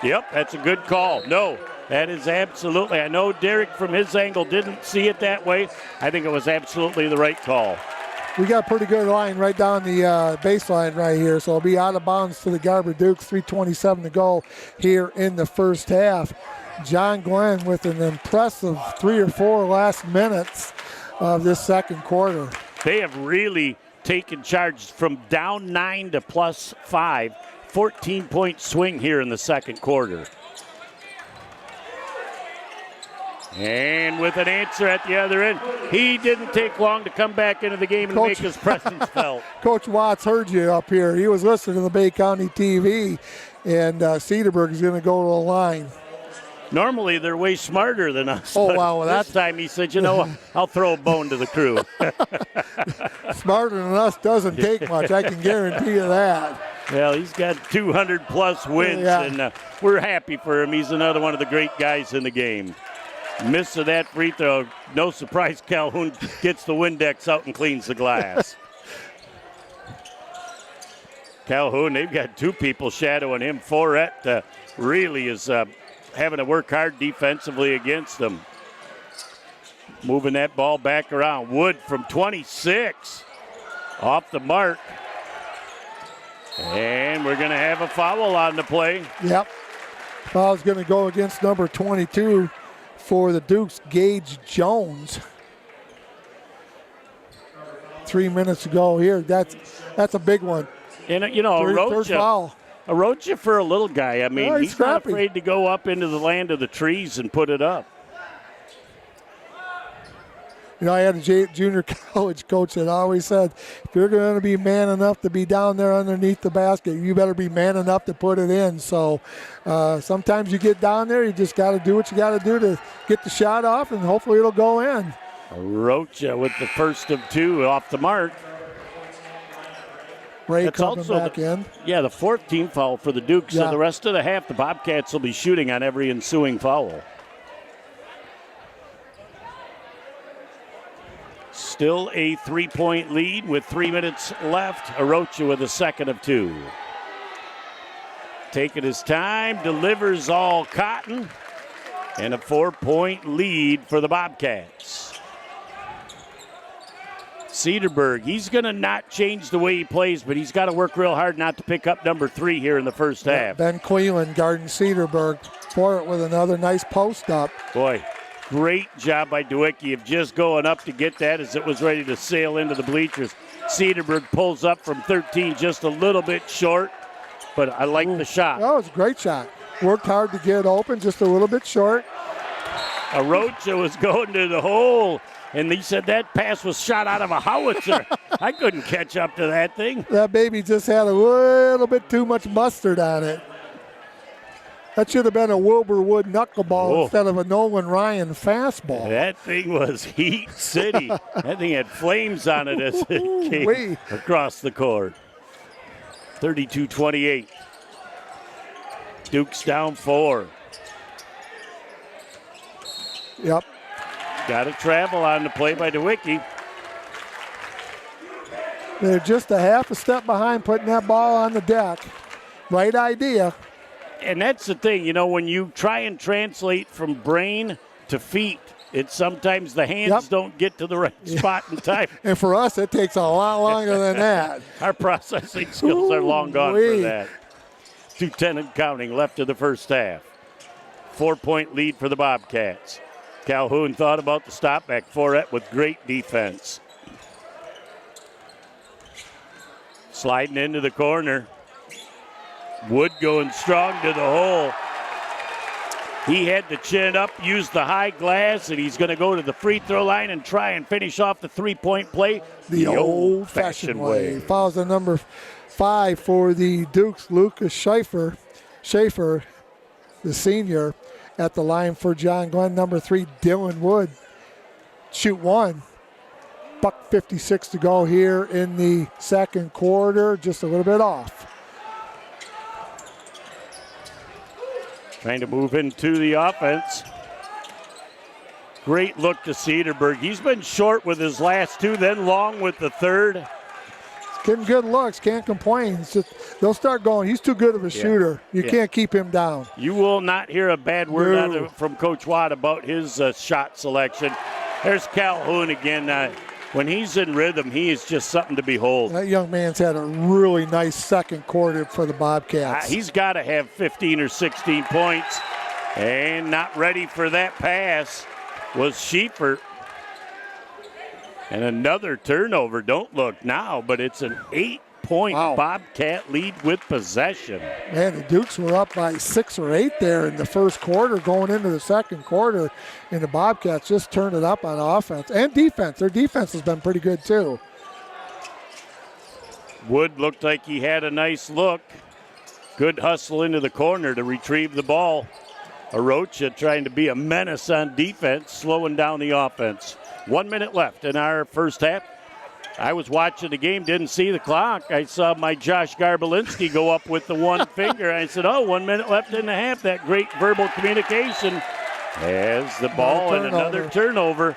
Speaker 1: Yep, that's a good call. No, that is absolutely. I know Derek from his angle didn't see it that way. I think it was absolutely the right call.
Speaker 2: We got a pretty good line right down the baseline right here, so it'll be out of bounds to the Garber Dukes. 3:27 to go here in the first half. John Glenn with an impressive 3 or 4 last minutes of this second quarter.
Speaker 1: They have really taken charge from down 9 to plus 5. 14-point swing here in the second quarter. And with an answer at the other end, he didn't take long to come back into the game and make his presence felt.
Speaker 2: Coach Watts heard you up here. He was listening to the Bay County TV, and Cedarburg is going to go to the line.
Speaker 1: Normally, they're way smarter than us.
Speaker 2: Oh, wow. Well,
Speaker 1: this time he said, you know, I'll throw a bone to the crew.
Speaker 2: Smarter than us doesn't take much. I can guarantee you that.
Speaker 1: Well, he's got 200-plus wins, and we're happy for him. He's another one of the great guys in the game. Miss of that free throw. No surprise Calhoun gets the Windex out and cleans the glass. Calhoun, they've got 2 people shadowing him. Forret really is having to work hard defensively against them. moving that ball back around. Wood from 26, off the mark. And we're going to have a foul on the play.
Speaker 2: Yep. Foul's going to go against number 22 for the Dukes, Gage Jones. 3 minutes to go here. That's a big one.
Speaker 1: And,
Speaker 2: Third foul.
Speaker 1: Arocha for a little guy. I mean,
Speaker 2: Yeah,
Speaker 1: he's not afraid to go up into the land of the trees and put it up.
Speaker 2: You know, I had a junior college coach that always said, if you're going to be man enough to be down there underneath the basket, you better be man enough to put it in. So sometimes you get down there, you just got to do what you got to do to get the shot off, and hopefully it'll go in.
Speaker 1: Arocha with the first of two off the mark.
Speaker 2: Ray
Speaker 1: That's
Speaker 2: coming
Speaker 1: also
Speaker 2: back in.
Speaker 1: Yeah, the fourth team foul for the Dukes.
Speaker 2: Yeah.
Speaker 1: So the rest of the half, the Bobcats will be shooting on every ensuing foul. Still a 3-point lead with 3 minutes left. Arocha with a second of two. Taking his time, delivers all cotton. And a 4-point lead for the Bobcats. Cedarburg, he's going to not change the way he plays, but he's got to work real hard not to pick up number 3 here in the first half.
Speaker 2: Ben Cleland guarding Cedarburg for it with another nice post up.
Speaker 1: Boy, great job by Dewicki of just going up to get that as it was ready to sail into the bleachers. Cedarburg pulls up from 13, just a little bit short, but I like the shot.
Speaker 2: That was a great shot. Worked hard to get open, just a little bit short.
Speaker 1: Arocha was going to the hole, and he said that pass was shot out of a howitzer. I couldn't catch up to that thing.
Speaker 2: That baby just had a little bit too much mustard on it. That should have been a Wilbur Wood knuckleball instead of a Nolan Ryan fastball.
Speaker 1: That thing was Heat City. That thing had flames on it as it came across the court. 32-28. Duke's down 4.
Speaker 2: Yep.
Speaker 1: Got to travel on the play by Dewicki.
Speaker 2: They're just a half a step behind putting that ball on the deck. Right idea.
Speaker 1: And that's the thing, you know, when you try and translate from brain to feet, it's sometimes the hands don't get to the right spot in time.
Speaker 2: And for us, it takes a lot longer than that.
Speaker 1: Our processing skills are long gone for that. 2:10 and counting left of the first half. 4-point lead for the Bobcats. Calhoun thought about the stop back for it with great defense. Sliding into the corner. Wood going strong to the hole. He had the chin up, used the high glass, and he's going to go to the free throw line and try and finish off the 3-point play
Speaker 2: the old-fashioned way. Fouls on number 5 for the Dukes, Lucas Schaefer, the senior, at the line for John Glenn. Number 3, Dylan Wood. Shoot one. $1:56 to go here in the second quarter. Just a little bit off.
Speaker 1: Trying to move into the offense. Great look to Cedarburg. He's been short with his last two, then long with the third.
Speaker 2: Getting good looks, can't complain. It's just, they'll start going. He's too good of a shooter. You can't keep him down.
Speaker 1: You will not hear a bad word from Coach Watt about his shot selection. There's Calhoun again. When he's in rhythm, he is just something to behold.
Speaker 2: That young man's had a really nice second quarter for the Bobcats.
Speaker 1: He's got to have 15 or 16 points. And not ready for that pass was Schieffer. And another turnover. Don't look now, but it's an 8-point Bobcat lead with possession.
Speaker 2: Man, the Dukes were up by 6 or 8 there in the first quarter going into the second quarter, and the Bobcats just turned it up on offense and defense. Their defense has been pretty good too.
Speaker 1: Wood looked like he had a nice look. Good hustle into the corner to retrieve the ball. Arocha trying to be a menace on defense, slowing down the offense. 1 minute left in our first half. I was watching the game, didn't see the clock. I saw my Josh Garbalinski go up with the one finger. I said, 1 minute left in the half. That great verbal communication has the ball and another turnover.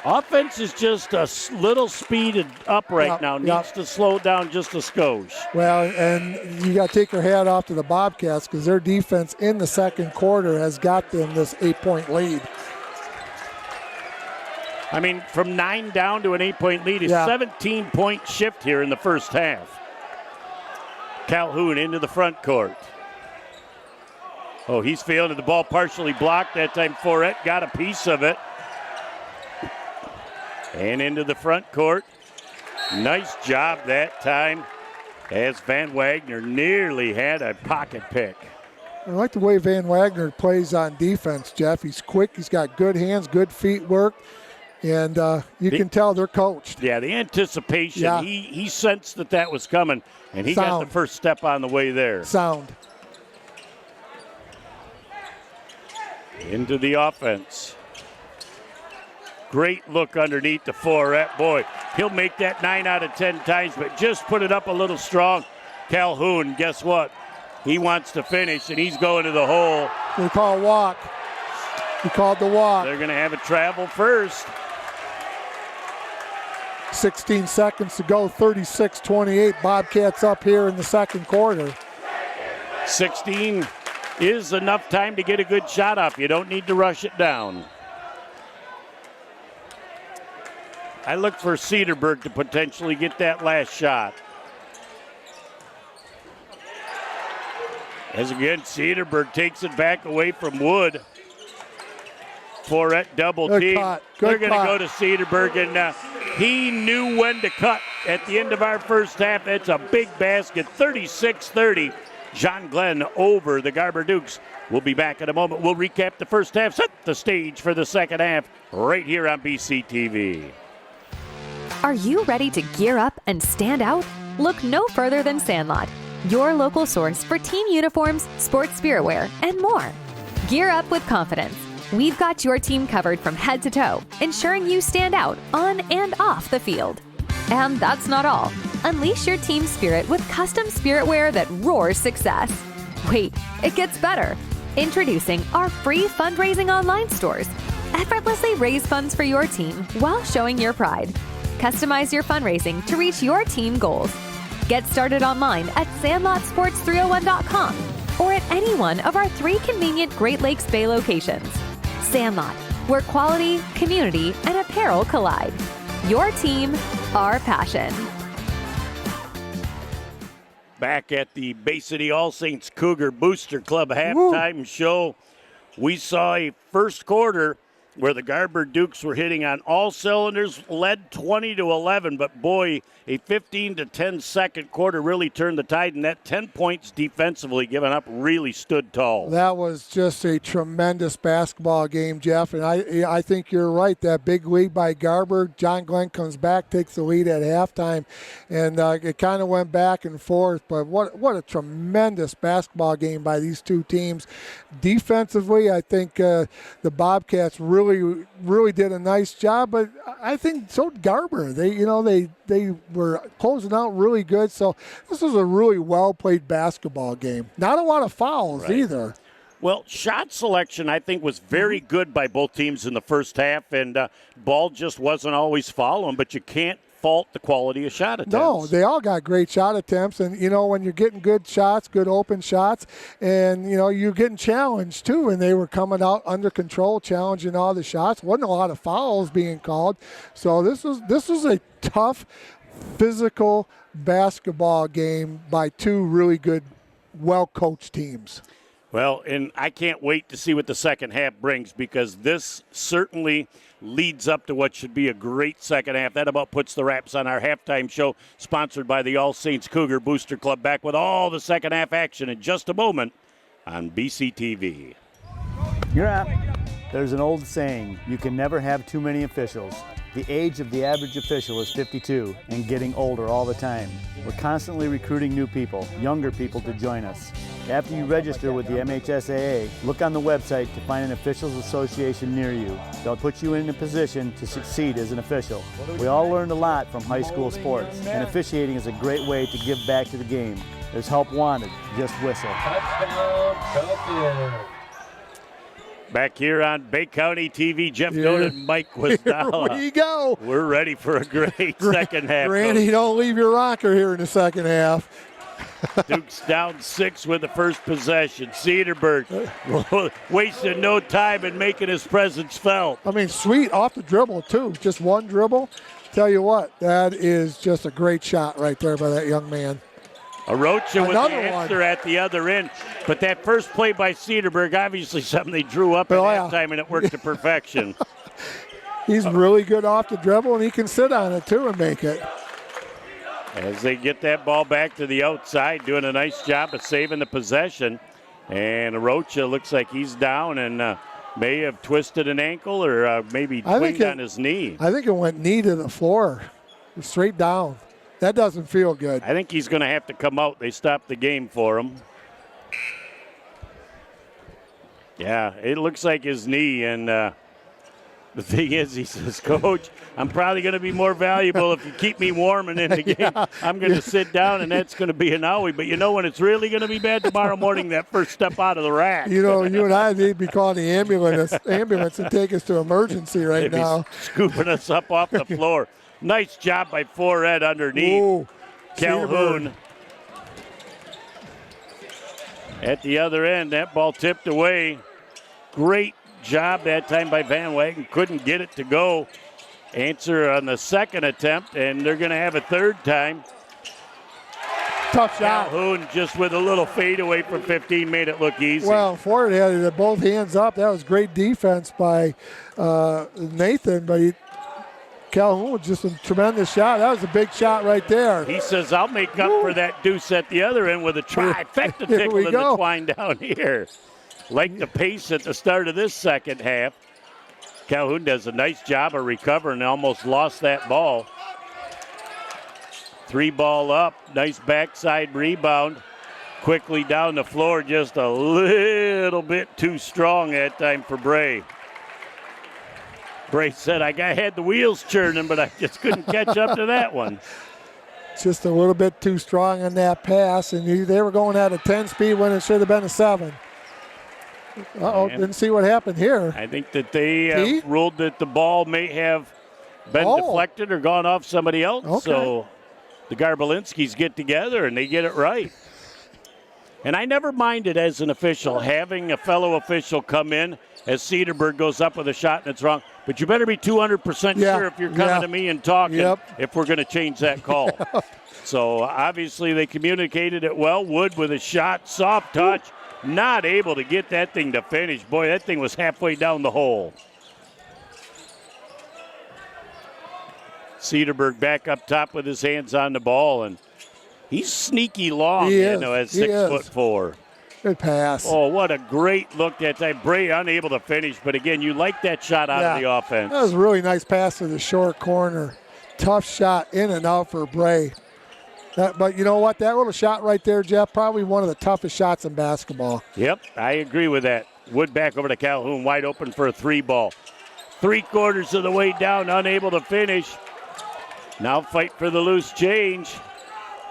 Speaker 1: Offense is just a little speeded up right now. Needs to slow down just a skosh.
Speaker 2: Well, and you got to take your hat off to the Bobcats because their defense in the second quarter has got them this 8-point lead.
Speaker 1: I mean, from 9 down to an 8-point lead is 17-point shift here in the first half. Calhoun into the front court. Oh, he's fielded the ball partially blocked. That time Forret got a piece of it. And into the front court. Nice job that time as Van Wagner nearly had a pocket pick.
Speaker 2: I like the way Van Wagner plays on defense, Jeff. He's quick. He's got good hands, good feet work. And you can tell they're coached.
Speaker 1: Yeah, the anticipation.
Speaker 2: Yeah.
Speaker 1: He sensed that was coming, and he got the first step on the way there.
Speaker 2: Sound.
Speaker 1: Into the offense. Great look underneath the Forret. Boy, he'll make that 9 out of 10 times, but just put it up a little strong. Calhoun, guess what? He wants to finish, and he's going to the hole.
Speaker 2: They call a walk. He called the walk.
Speaker 1: They're going to have a travel first.
Speaker 2: 16 seconds to go, 36-28. Bobcats up here in the second quarter.
Speaker 1: 16 is enough time to get a good shot off. You don't need to rush it down. I look for Cedarburg to potentially get that last shot. As again, Cedarburg takes it back away from Wood. Forret double team. They're going to go to Cedarburg, and he knew when to cut at the end of our first half. It's a big basket, 36-30. John Glenn over the Garber Dukes. We'll be back in a moment. We'll recap the first half, set the stage for the second half right here on BCTV.
Speaker 9: Are you ready to gear up and stand out? Look no further than Sandlot, your local source for team uniforms, sports spiritwear, and more. Gear up with confidence. We've got your team covered from head to toe, ensuring you stand out on and off the field. And that's not all. Unleash your team spirit with custom spiritwear that roars success. Wait, it gets better. Introducing our free fundraising online stores. Effortlessly raise funds for your team while showing your pride. Customize your fundraising to reach your team goals. Get started online at sandlotsports301.com or at any one of our 3 convenient Great Lakes Bay locations. Sandlot, where quality, community, and apparel collide. Your team, our passion.
Speaker 1: Back at the Bay City All Saints Cougar Booster Club halftime show, we saw a first quarter where the Garber Dukes were hitting on all cylinders, led 20-11, but boy, a 15-10 second quarter really turned the tide, and that 10 points defensively given up really stood tall.
Speaker 2: That was just a tremendous basketball game, Jeff, and I think you're right. That big lead by Garber, John Glenn comes back, takes the lead at halftime, and it kind of went back and forth, but what a tremendous basketball game by these two teams. Defensively, I think the Bobcats really did a nice job, but I think so did Garber. They were closing out really good, so this was a really well-played basketball game. Not a lot of fouls either.
Speaker 1: Well, shot selection, I think, was very good by both teams in the first half, and ball just wasn't always following, but you can't fault the quality of shot attempts.
Speaker 2: No, they all got great shot attempts, and when you're getting good shots, good open shots, and you're getting challenged too, and they were coming out under control, challenging all the shots. Wasn't a lot of fouls being called, so this was a tough, physical basketball game by two really good, well-coached teams.
Speaker 1: Well, and I can't wait to see what the second half brings, because this certainly leads up to what should be a great second half. That about puts the wraps on our halftime show, sponsored by the All Saints Cougar Booster Club. Back with all the second half action in just a moment on BCTV.
Speaker 10: You're up. There's an old saying, you can never have too many officials. The age of the average official is 52 and getting older all the time. We're constantly recruiting new people, younger people to join us. After you register with the MHSAA, look on the website to find an officials association near you. They'll put you in a position to succeed as an official. We all learned a lot from high school sports, and officiating is a great way to give back to the game. There's help wanted, just whistle.
Speaker 6: Touchdown, Cowboys.
Speaker 1: Back here on Bay County TV, Jeff Doan and Mike Wasdala.
Speaker 2: Here we go.
Speaker 1: We're ready for a great second half.
Speaker 2: Randy, don't leave your rocker here in the second half.
Speaker 1: Duke's down 6 with the first possession. Cedarburg wasted no time in making his presence felt.
Speaker 2: I mean, sweet off the dribble, too. Just one dribble. Tell you what, that is just a great shot right there by that young man.
Speaker 1: Arocha with the answer at the other end. But that first play by Cedarburg, obviously something they drew up at halftime, and it worked to perfection.
Speaker 2: He's really good off the dribble, and he can sit on it, too, and make it.
Speaker 1: As they get that ball back to the outside, doing a nice job of saving the possession. And Arocha looks like he's down and may have twisted an ankle or maybe twinged on his knee.
Speaker 2: I think it went knee to the floor, straight down. That doesn't feel good.
Speaker 1: I think he's going to have to come out. They stopped the game for him. Yeah, it looks like his knee. And the thing is, he says, Coach, I'm probably going to be more valuable if you keep me warm and in the game. Yeah. I'm going to sit down, and that's going to be an owie. But you know when it's really going to be bad tomorrow morning, that first step out of the rack.
Speaker 2: You know, you and I need to be calling the ambulance and take us to emergency right now.
Speaker 1: Scooping us up off the floor. Nice job by Forehead underneath.
Speaker 2: Ooh,
Speaker 1: Calhoun. At the other end, that ball tipped away. Great job that time by Van Wagen. Couldn't get it to go. Answer on the second attempt, and they're going to have a third time.
Speaker 2: Tough shot.
Speaker 1: Calhoun just with a little fadeaway from 15 made it look easy.
Speaker 2: Well, Ford had both hands up. That was great defense by Nathan, but Calhoun was just a tremendous shot. That was a big shot right there.
Speaker 1: He says, I'll make up for that deuce at the other end with a trifecta tickle in the twine down here. Like the pace at the start of this second half. Calhoun does a nice job of recovering and almost lost that ball. 3-ball up, nice backside rebound. Quickly down the floor, just a little bit too strong that time for Bray. Bray said, I had the wheels churning, but I just couldn't catch up to that one.
Speaker 2: Just a little bit too strong on that pass, and they were going at a 10 speed when it should have been a 7. Uh-oh, didn't see what happened here.
Speaker 1: I think that they ruled that the ball may have been deflected or gone off somebody else. Okay. So the Garbalinskis get together and they get it right. And I never minded as an official having a fellow official come in as Cedarburg goes up with a shot and it's wrong. But you better be 200% sure if you're coming to me and talking if we're going to change that call. So obviously they communicated it well. Wood with a shot, soft touch. Not able to get that thing to finish. Boy, that thing was halfway down the hole. Cedarburg back up top with his hands on the ball, and he's sneaky long, at 6'4".
Speaker 2: Good pass.
Speaker 1: Oh, what a great look that time. Bray unable to finish, but again, you like that shot out of the offense.
Speaker 2: That was a really nice pass to the short corner. Tough shot in and out for Bray. But you know what? That little shot right there, Jeff, probably one of the toughest shots in basketball.
Speaker 1: Yep, I agree with that. Wood back over to Calhoun, wide open for a 3-ball. 3/4 of the way down, unable to finish. Now fight for the loose change.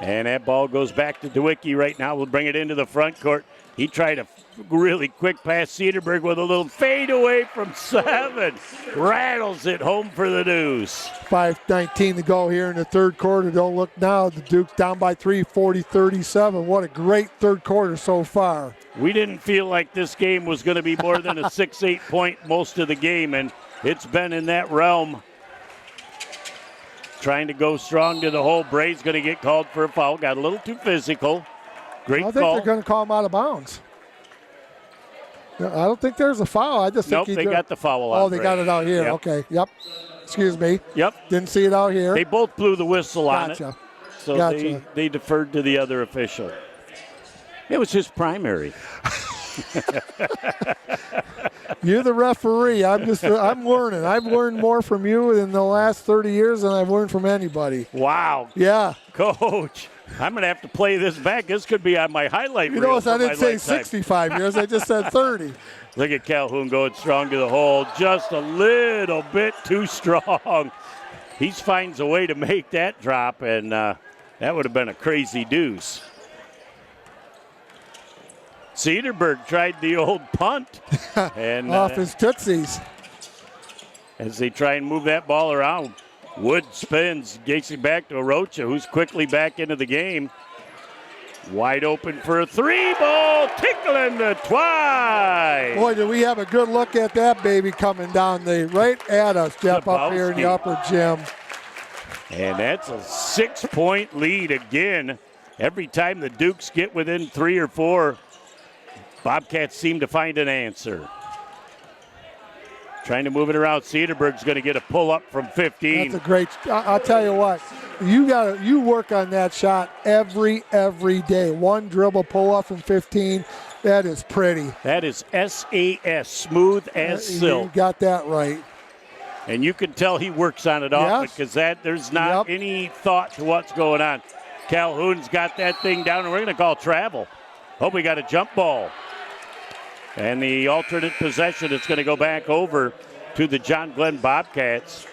Speaker 1: And that ball goes back to DeWicki right now. We'll bring it into the front court. He tried a really quick pass. Cedarburg with a little fade away from 7. Rattles it home for the deuce.
Speaker 2: 5:19 to go here in the third quarter. Don't look now. The Duke down by 3, 40-37. What a great third quarter so far.
Speaker 1: We didn't feel like this game was going to be more than a 6-8 point most of the game, and it's been in that realm. Trying to go strong to the hole. Bray's going to get called for a foul. Got a little too physical. Great call.
Speaker 2: I think they're going to call him out of bounds. I don't think there's a foul. I just think
Speaker 1: they got the foul out.
Speaker 2: Oh, they got it out here.
Speaker 1: Yep.
Speaker 2: Okay. Yep. Excuse me.
Speaker 1: Yep.
Speaker 2: Didn't see it out here.
Speaker 1: They both blew the whistle on it.
Speaker 2: So
Speaker 1: they deferred to the other official. It was his primary.
Speaker 2: You're the referee. I'm learning. I've learned more from you in the last 30 years than I've learned from anybody.
Speaker 1: Wow.
Speaker 2: Yeah.
Speaker 1: Coach, I'm going to have to play this back. This could be on my highlight reel.
Speaker 2: You notice I didn't say 65 years. I just said 30.
Speaker 1: Look at Calhoun going strong to the hole. Just a little bit too strong. He finds a way to make that drop, and that would have been a crazy deuce. Cedarburg tried the old punt. And
Speaker 2: off his tootsies.
Speaker 1: As they try and move that ball around. Wood spins, gets it back to Arocha, who's quickly back into the game. Wide open for a three ball, tickling the twine.
Speaker 2: Boy, do we have a good look at that baby coming down right at us, Jeff, up here in the upper gym.
Speaker 1: And that's a 6-point lead again. Every time the Dukes get within 3 or 4, Bobcats seem to find an answer. Trying to move it around. Cedarburg's going to get a pull up from 15.
Speaker 2: That's a great. I'll tell you what. You work on that shot every day. One dribble pull up from 15. That is pretty.
Speaker 1: That is SAS, smooth as silk.
Speaker 2: You got that right.
Speaker 1: And you can tell he works on it often because there's not any thought to what's going on. Calhoun's got that thing down, and we're going to call travel. Hope we got a jump ball. And the alternate possession is going to go back over to the John Glenn Bobcats.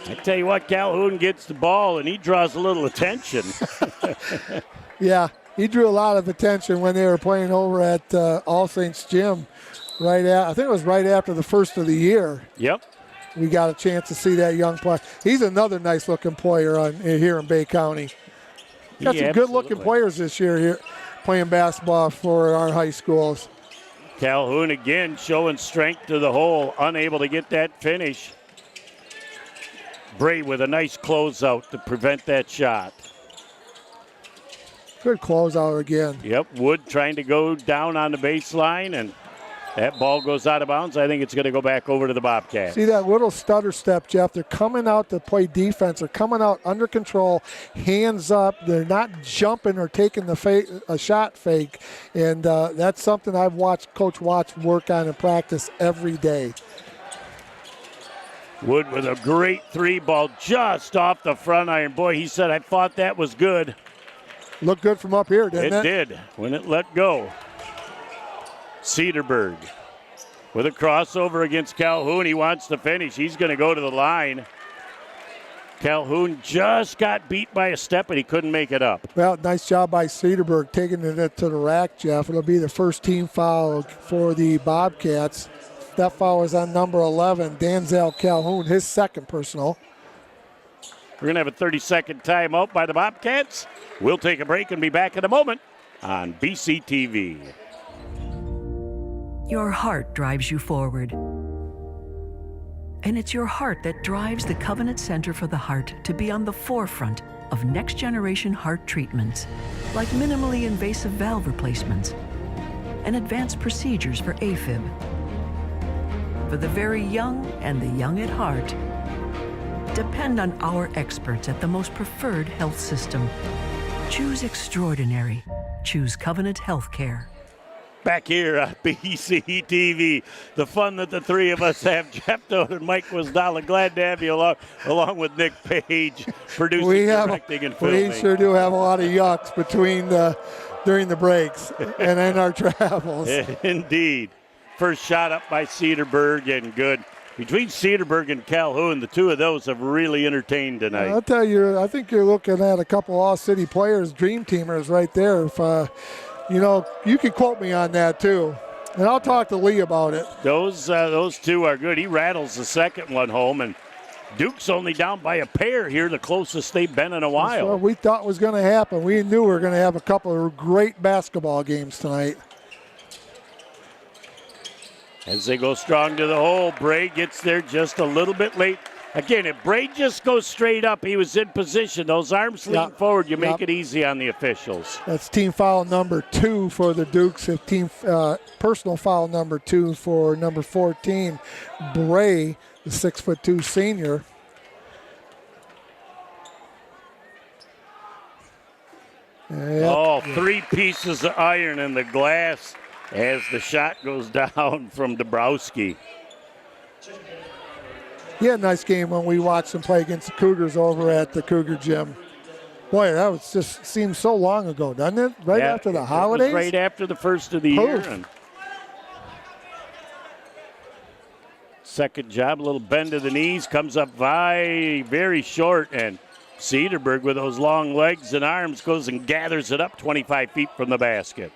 Speaker 1: I tell you what, Calhoun gets the ball, and he draws a little attention.
Speaker 2: Yeah, he drew a lot of attention when they were playing over at All Saints Gym. I think it was right after the first of the year.
Speaker 1: Yep.
Speaker 2: We got a chance to see that young player. He's another nice-looking player here in Bay County. Got some good-looking players this year here playing basketball for our high schools.
Speaker 1: Calhoun again showing strength to the hole, unable to get that finish. Bray with a nice closeout to prevent that shot.
Speaker 2: Good closeout again.
Speaker 1: Yep, Wood trying to go down on the baseline, and that ball goes out of bounds. I think it's going to go back over to the Bobcats.
Speaker 2: See that little stutter step, Jeff? They're coming out to play defense. They're coming out under control, hands up. They're not jumping or taking a shot fake. And that's something I've watched Coach Watts work on in practice every day.
Speaker 1: Wood with a great three ball just off the front iron. Boy, he said, I thought that was good.
Speaker 2: Looked good from up here, didn't it?
Speaker 1: It did when it let go. Cedarburg with a crossover against Calhoun. He wants to finish. He's going to go to the line. Calhoun just got beat by a step, and he couldn't make it up.
Speaker 2: Well, nice job by Cedarburg taking it to the rack, Jeff. It'll be the first team foul for the Bobcats. That foul is on number 11, Danzel Calhoun, his second personal.
Speaker 1: We're going to have a 30-second timeout by the Bobcats. We'll take a break and be back in a moment on BCTV.
Speaker 3: Your heart drives you forward. And it's your heart that drives the Covenant Center for the Heart to be on the forefront of next-generation heart treatments, like minimally invasive valve replacements and advanced procedures for AFib. For the very young and the young at heart, depend on our experts at the most preferred health system. Choose extraordinary. Choose Covenant Healthcare.
Speaker 1: Back here on BCTV, the fun that the three of us have. Jeff Doan and Mike Wasdala, glad to have you along with Nick Page, producing, directing, and filming.
Speaker 2: We sure do have a lot of yucks during the breaks and in our travels.
Speaker 1: Indeed. First shot up by Cedarburg, and good. Between Cedarburg and Calhoun, the two of those have really entertained tonight.
Speaker 2: I'll tell you, I think you're looking at a couple all-city players, dream teamers right there. If you can quote me on that too, and I'll talk to Lee about it.
Speaker 1: Those two are good. He rattles the second one home, and Duke's only down by a pair here, the closest they've been in a while.
Speaker 2: That's what we thought was going to happen. We knew we were going to have a couple of great basketball games tonight.
Speaker 1: As they go strong to the hole, Bray gets there just a little bit late. Again, if Bray just goes straight up, he was in position. Those arms lean forward, you make it easy on the officials.
Speaker 2: That's team foul number 2 for the Dukes. Team personal foul number 2 for number 14, Bray, the 6'2" senior.
Speaker 1: Yep. 3 pieces of iron in the glass as the shot goes down from Dabrowski.
Speaker 2: He had a nice game when we watched him play against the Cougars over at the Cougar Gym. Boy, that was just seems so long ago, doesn't it? Right after the holidays?
Speaker 1: It was right after the first of the year. And second job, a little bend to the knees, comes up very short, and Cedarburg with those long legs and arms goes and gathers it up 25 feet from the basket.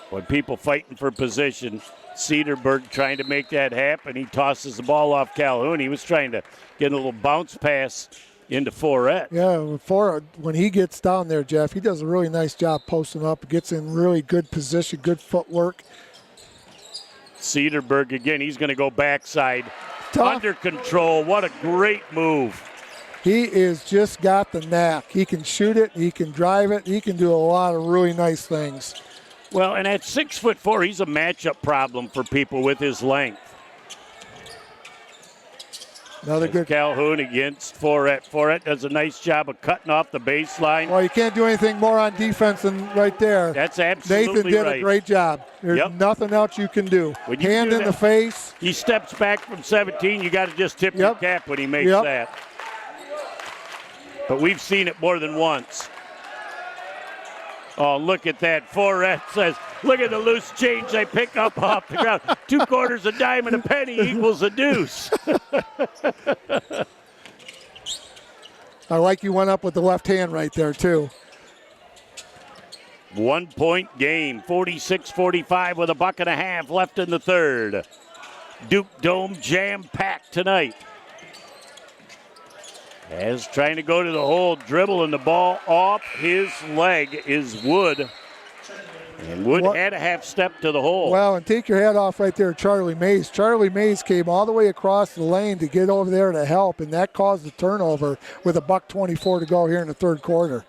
Speaker 1: When people fighting for position, Cedarburg trying to make that happen. He tosses the ball off Calhoun. He was trying to get a little bounce pass into Forret.
Speaker 2: Yeah, when he gets down there, Jeff, he does a really nice job posting up, gets in really good position, good footwork.
Speaker 1: Cedarburg again, he's going to go backside.
Speaker 2: Tough.
Speaker 1: Under control. What a great move.
Speaker 2: He is just got the knack. He can shoot it, he can drive it, he can do a lot of really nice things.
Speaker 1: Well, and at 6'4", he's a matchup problem for people with his length.
Speaker 2: Another good
Speaker 1: Calhoun against Forret. Forret does a nice job of cutting off the baseline.
Speaker 2: Well, you can't do anything more on defense than right there.
Speaker 1: That's absolutely
Speaker 2: Nathan did
Speaker 1: right.
Speaker 2: a great job. There's nothing else you can do.
Speaker 1: When you
Speaker 2: Hand
Speaker 1: do
Speaker 2: in
Speaker 1: that,
Speaker 2: the face.
Speaker 1: He steps back from 17. You got to just tip your cap when he makes that. But we've seen it more than once. Oh, look at that. Forret says, look at the loose change I pick up off the ground. 2 quarters, a dime, and a penny equals a deuce.
Speaker 2: I like you went up with the left hand right there, too.
Speaker 1: 1 point game, 46-45 with a buck and a half left in the third. Duke Dome jam-packed tonight. As trying to go to the hole, dribble, and the ball off his leg is Wood. And Wood had a half step to the hole.
Speaker 2: Well, and take your hat off right there, Charlie Mays. Charlie Mays came all the way across the lane to get over there to help, and that caused the turnover with a buck 24 to go here in the third quarter.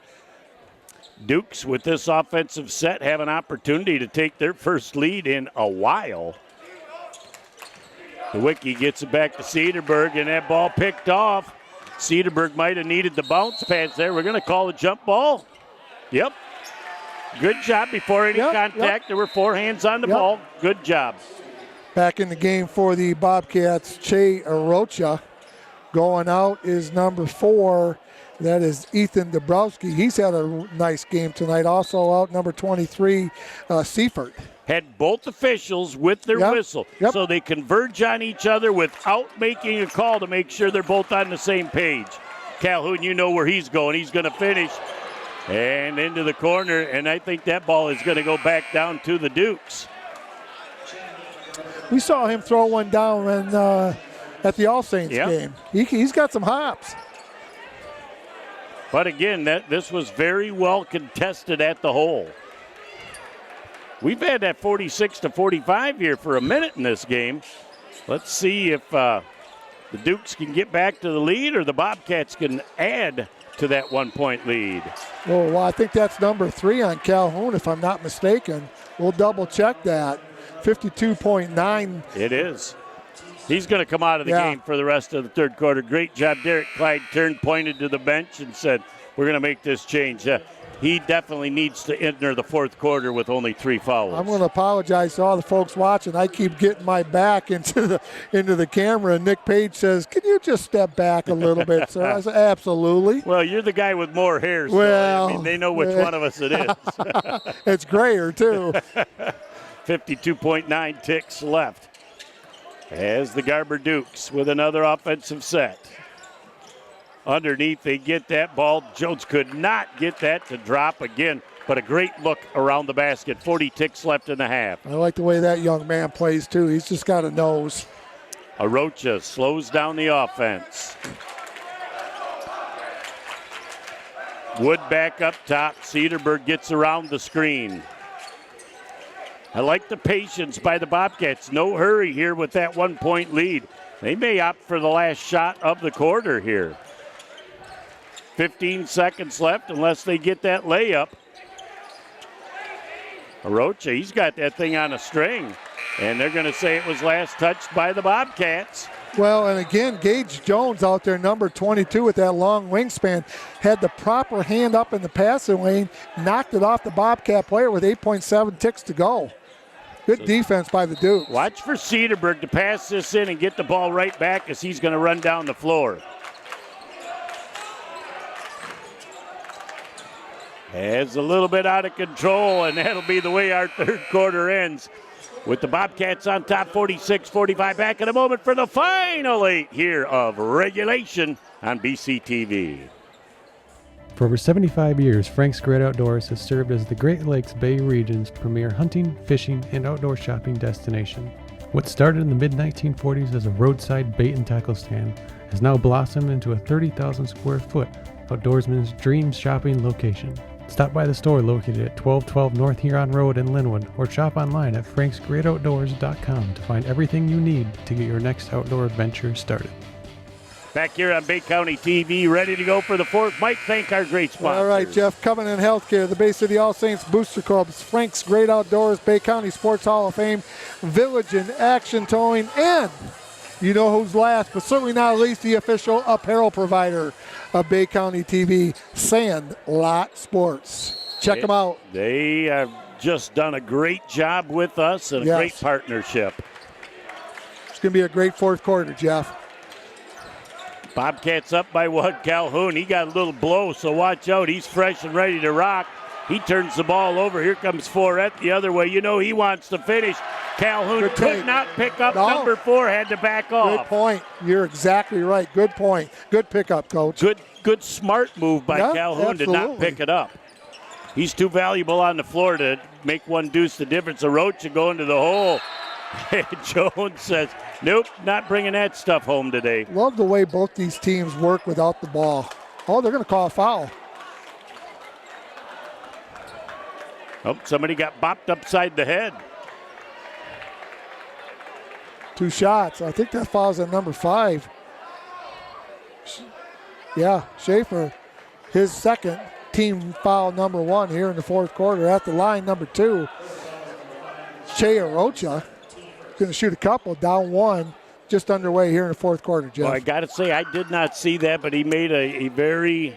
Speaker 1: Dukes, with this offensive set, have an opportunity to take their first lead in a while. DeWicki gets it back to Cedarburg, and that ball picked off. Cedarburg might have needed the bounce pads there. We're going to call a jump ball. Yep. Good job before any contact. There were 4 hands on the ball. Good job.
Speaker 2: Back in the game for the Bobcats, Che Arocha. Going out is number 4. That is Ethan Dabrowski. He's had a nice game tonight. Also out number 23, Seifert.
Speaker 1: Had both officials with their whistle. So they converge on each other without making a call to make sure they're both on the same page. Calhoun, you know where he's going. He's going to finish and into the corner, and I think that ball is going to go back down to the Dukes.
Speaker 2: We saw him throw one down at the All Saints game. He's got some hops.
Speaker 1: But again, this was very well contested at the hole. We've had that 46-45 here for a minute in this game. Let's see if the Dukes can get back to the lead or the Bobcats can add to that 1 point lead.
Speaker 2: Oh, well, I think that's number 3 on Calhoun, if I'm not mistaken. We'll double check that. 52.9.
Speaker 1: It is. He's going to come out of the game for the rest of the third quarter. Great job. Derek Clyde turned, pointed to the bench, and said, we're going to make this change. He definitely needs to enter the fourth quarter with only 3 fouls.
Speaker 2: I'm going to apologize to all the folks watching. I keep getting my back into the camera, and Nick Page says, can you just step back a little bit, sir? I said, absolutely.
Speaker 1: Well, you're the guy with more hair, so
Speaker 2: well,
Speaker 1: I mean, they know which one of us it is.
Speaker 2: It's grayer, too.
Speaker 1: 52.9 ticks left as the Garber Dukes with another offensive set. Underneath, they get that ball. Jones could not get that to drop again, but a great look around the basket. 40 ticks left in the half.
Speaker 2: I like the way that young man plays, too. He's just got a nose.
Speaker 1: Arocha slows down the offense. Wood back up top. Cedarburg gets around the screen. I like the patience by the Bobcats. No hurry here with that 1 point lead. They may opt for the last shot of the quarter here. 15 seconds left unless they get that layup. Arocha, he's got that thing on a string. And they're going to say it was last touched by the Bobcats.
Speaker 2: Well, and again, Gage Jones out there, number 22 with that long wingspan, had the proper hand up in the passing lane, knocked it off the Bobcat player with 8.7 ticks to go. Good defense by the Dukes.
Speaker 1: Watch for Cedarburg to pass this in and get the ball right back as he's going to run down the floor. It's a little bit out of control, and that'll be the way our third quarter ends. With the Bobcats on top, 46-45. Back in a moment for the final 8 here of regulation on BCTV.
Speaker 8: For over 75 years, Frank's Great Outdoors has served as the Great Lakes Bay region's premier hunting, fishing, and outdoor shopping destination. What started in the mid-1940s as a roadside bait and tackle stand has now blossomed into a 30,000 square foot outdoorsman's dream shopping location. Stop by the store located at 1212 North Huron Road in Linwood, or shop online at franksgreatoutdoors.com to find everything you need to get your next outdoor adventure started.
Speaker 1: Back here on Bay County TV, ready to go for the fourth. Mike, thank our great sponsors.
Speaker 2: All right, Jeff. Covenant Healthcare, the Bay City All Saints Booster Clubs, Frank's Great Outdoors, Bay County Sports Hall of Fame, Village in Action Towing, and you know who's last, but certainly not least, the official apparel provider of Bay County TV, Sandlot Sports. Check them out.
Speaker 1: They have just done a great job with us and a great partnership.
Speaker 2: It's going to be a great fourth quarter, Jeff.
Speaker 1: Bobcats up by one. Calhoun, he got a little blow, so watch out. He's fresh and ready to rock. He turns the ball over. Here comes Forret the other way. You know he wants to finish. Calhoun could not pick up number 4, had to back off.
Speaker 2: Good point. You're exactly right. Good point. Good pickup, Coach.
Speaker 1: Good smart move by Calhoun to not pick it up. He's too valuable on the floor to make one deuce the difference. Arocha going to the hole. Jones says, nope, not bringing that stuff home today.
Speaker 2: Love the way both these teams work without the ball. Oh, they're going to call a foul.
Speaker 1: Oh, somebody got bopped upside the head.
Speaker 2: 2 shots. I think that fouls at number 5. Yeah, Schaefer, his second team foul number 1 here in the fourth quarter. At the line, number 2, Che Arocha. Going to shoot a couple, down 1, just underway here in the fourth quarter, Jeff.
Speaker 1: Well, I got to say, I did not see that, but he made a very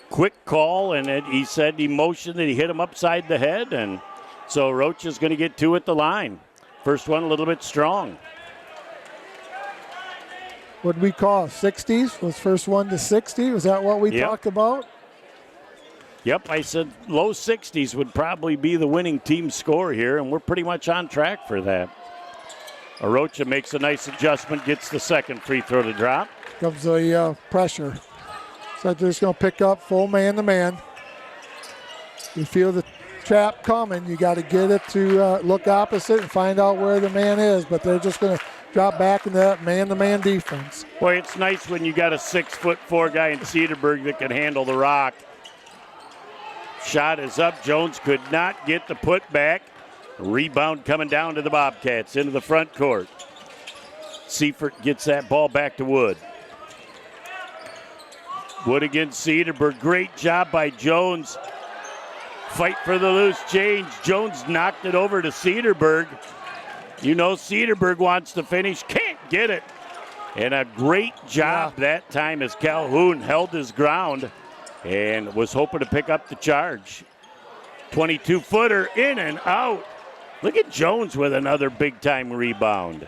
Speaker 1: quick call, and he said he motioned that he hit him upside the head, and so Roach is going to get 2 at the line. First one a little bit strong.
Speaker 2: What did we call 60s? Was first one to 60? Was that what we talked about?
Speaker 1: Yep, I said low 60s would probably be the winning team score here, and we're pretty much on track for that. Arocha makes a nice adjustment, gets the second free throw to drop.
Speaker 2: Comes the pressure. So they're just going to pick up full man-to-man. You feel the trap coming. You got to get it to look opposite and find out where the man is, but they're just going to drop back into that man-to-man defense.
Speaker 1: Boy, it's nice when you got a 6'4" guy in Cedarburg that can handle the rock. Shot is up. Jones could not get the putback. Rebound coming down to the Bobcats into the front court. Seifert gets that ball back to Wood. Wood against Cedarburg. Great job by Jones. Fight for the loose change. Jones knocked it over to Cedarburg. You know Cedarburg wants to finish. Can't get it. And a great job that time as Calhoun held his ground and was hoping to pick up the charge. 22-footer in and out. Look at Jones with another big-time rebound.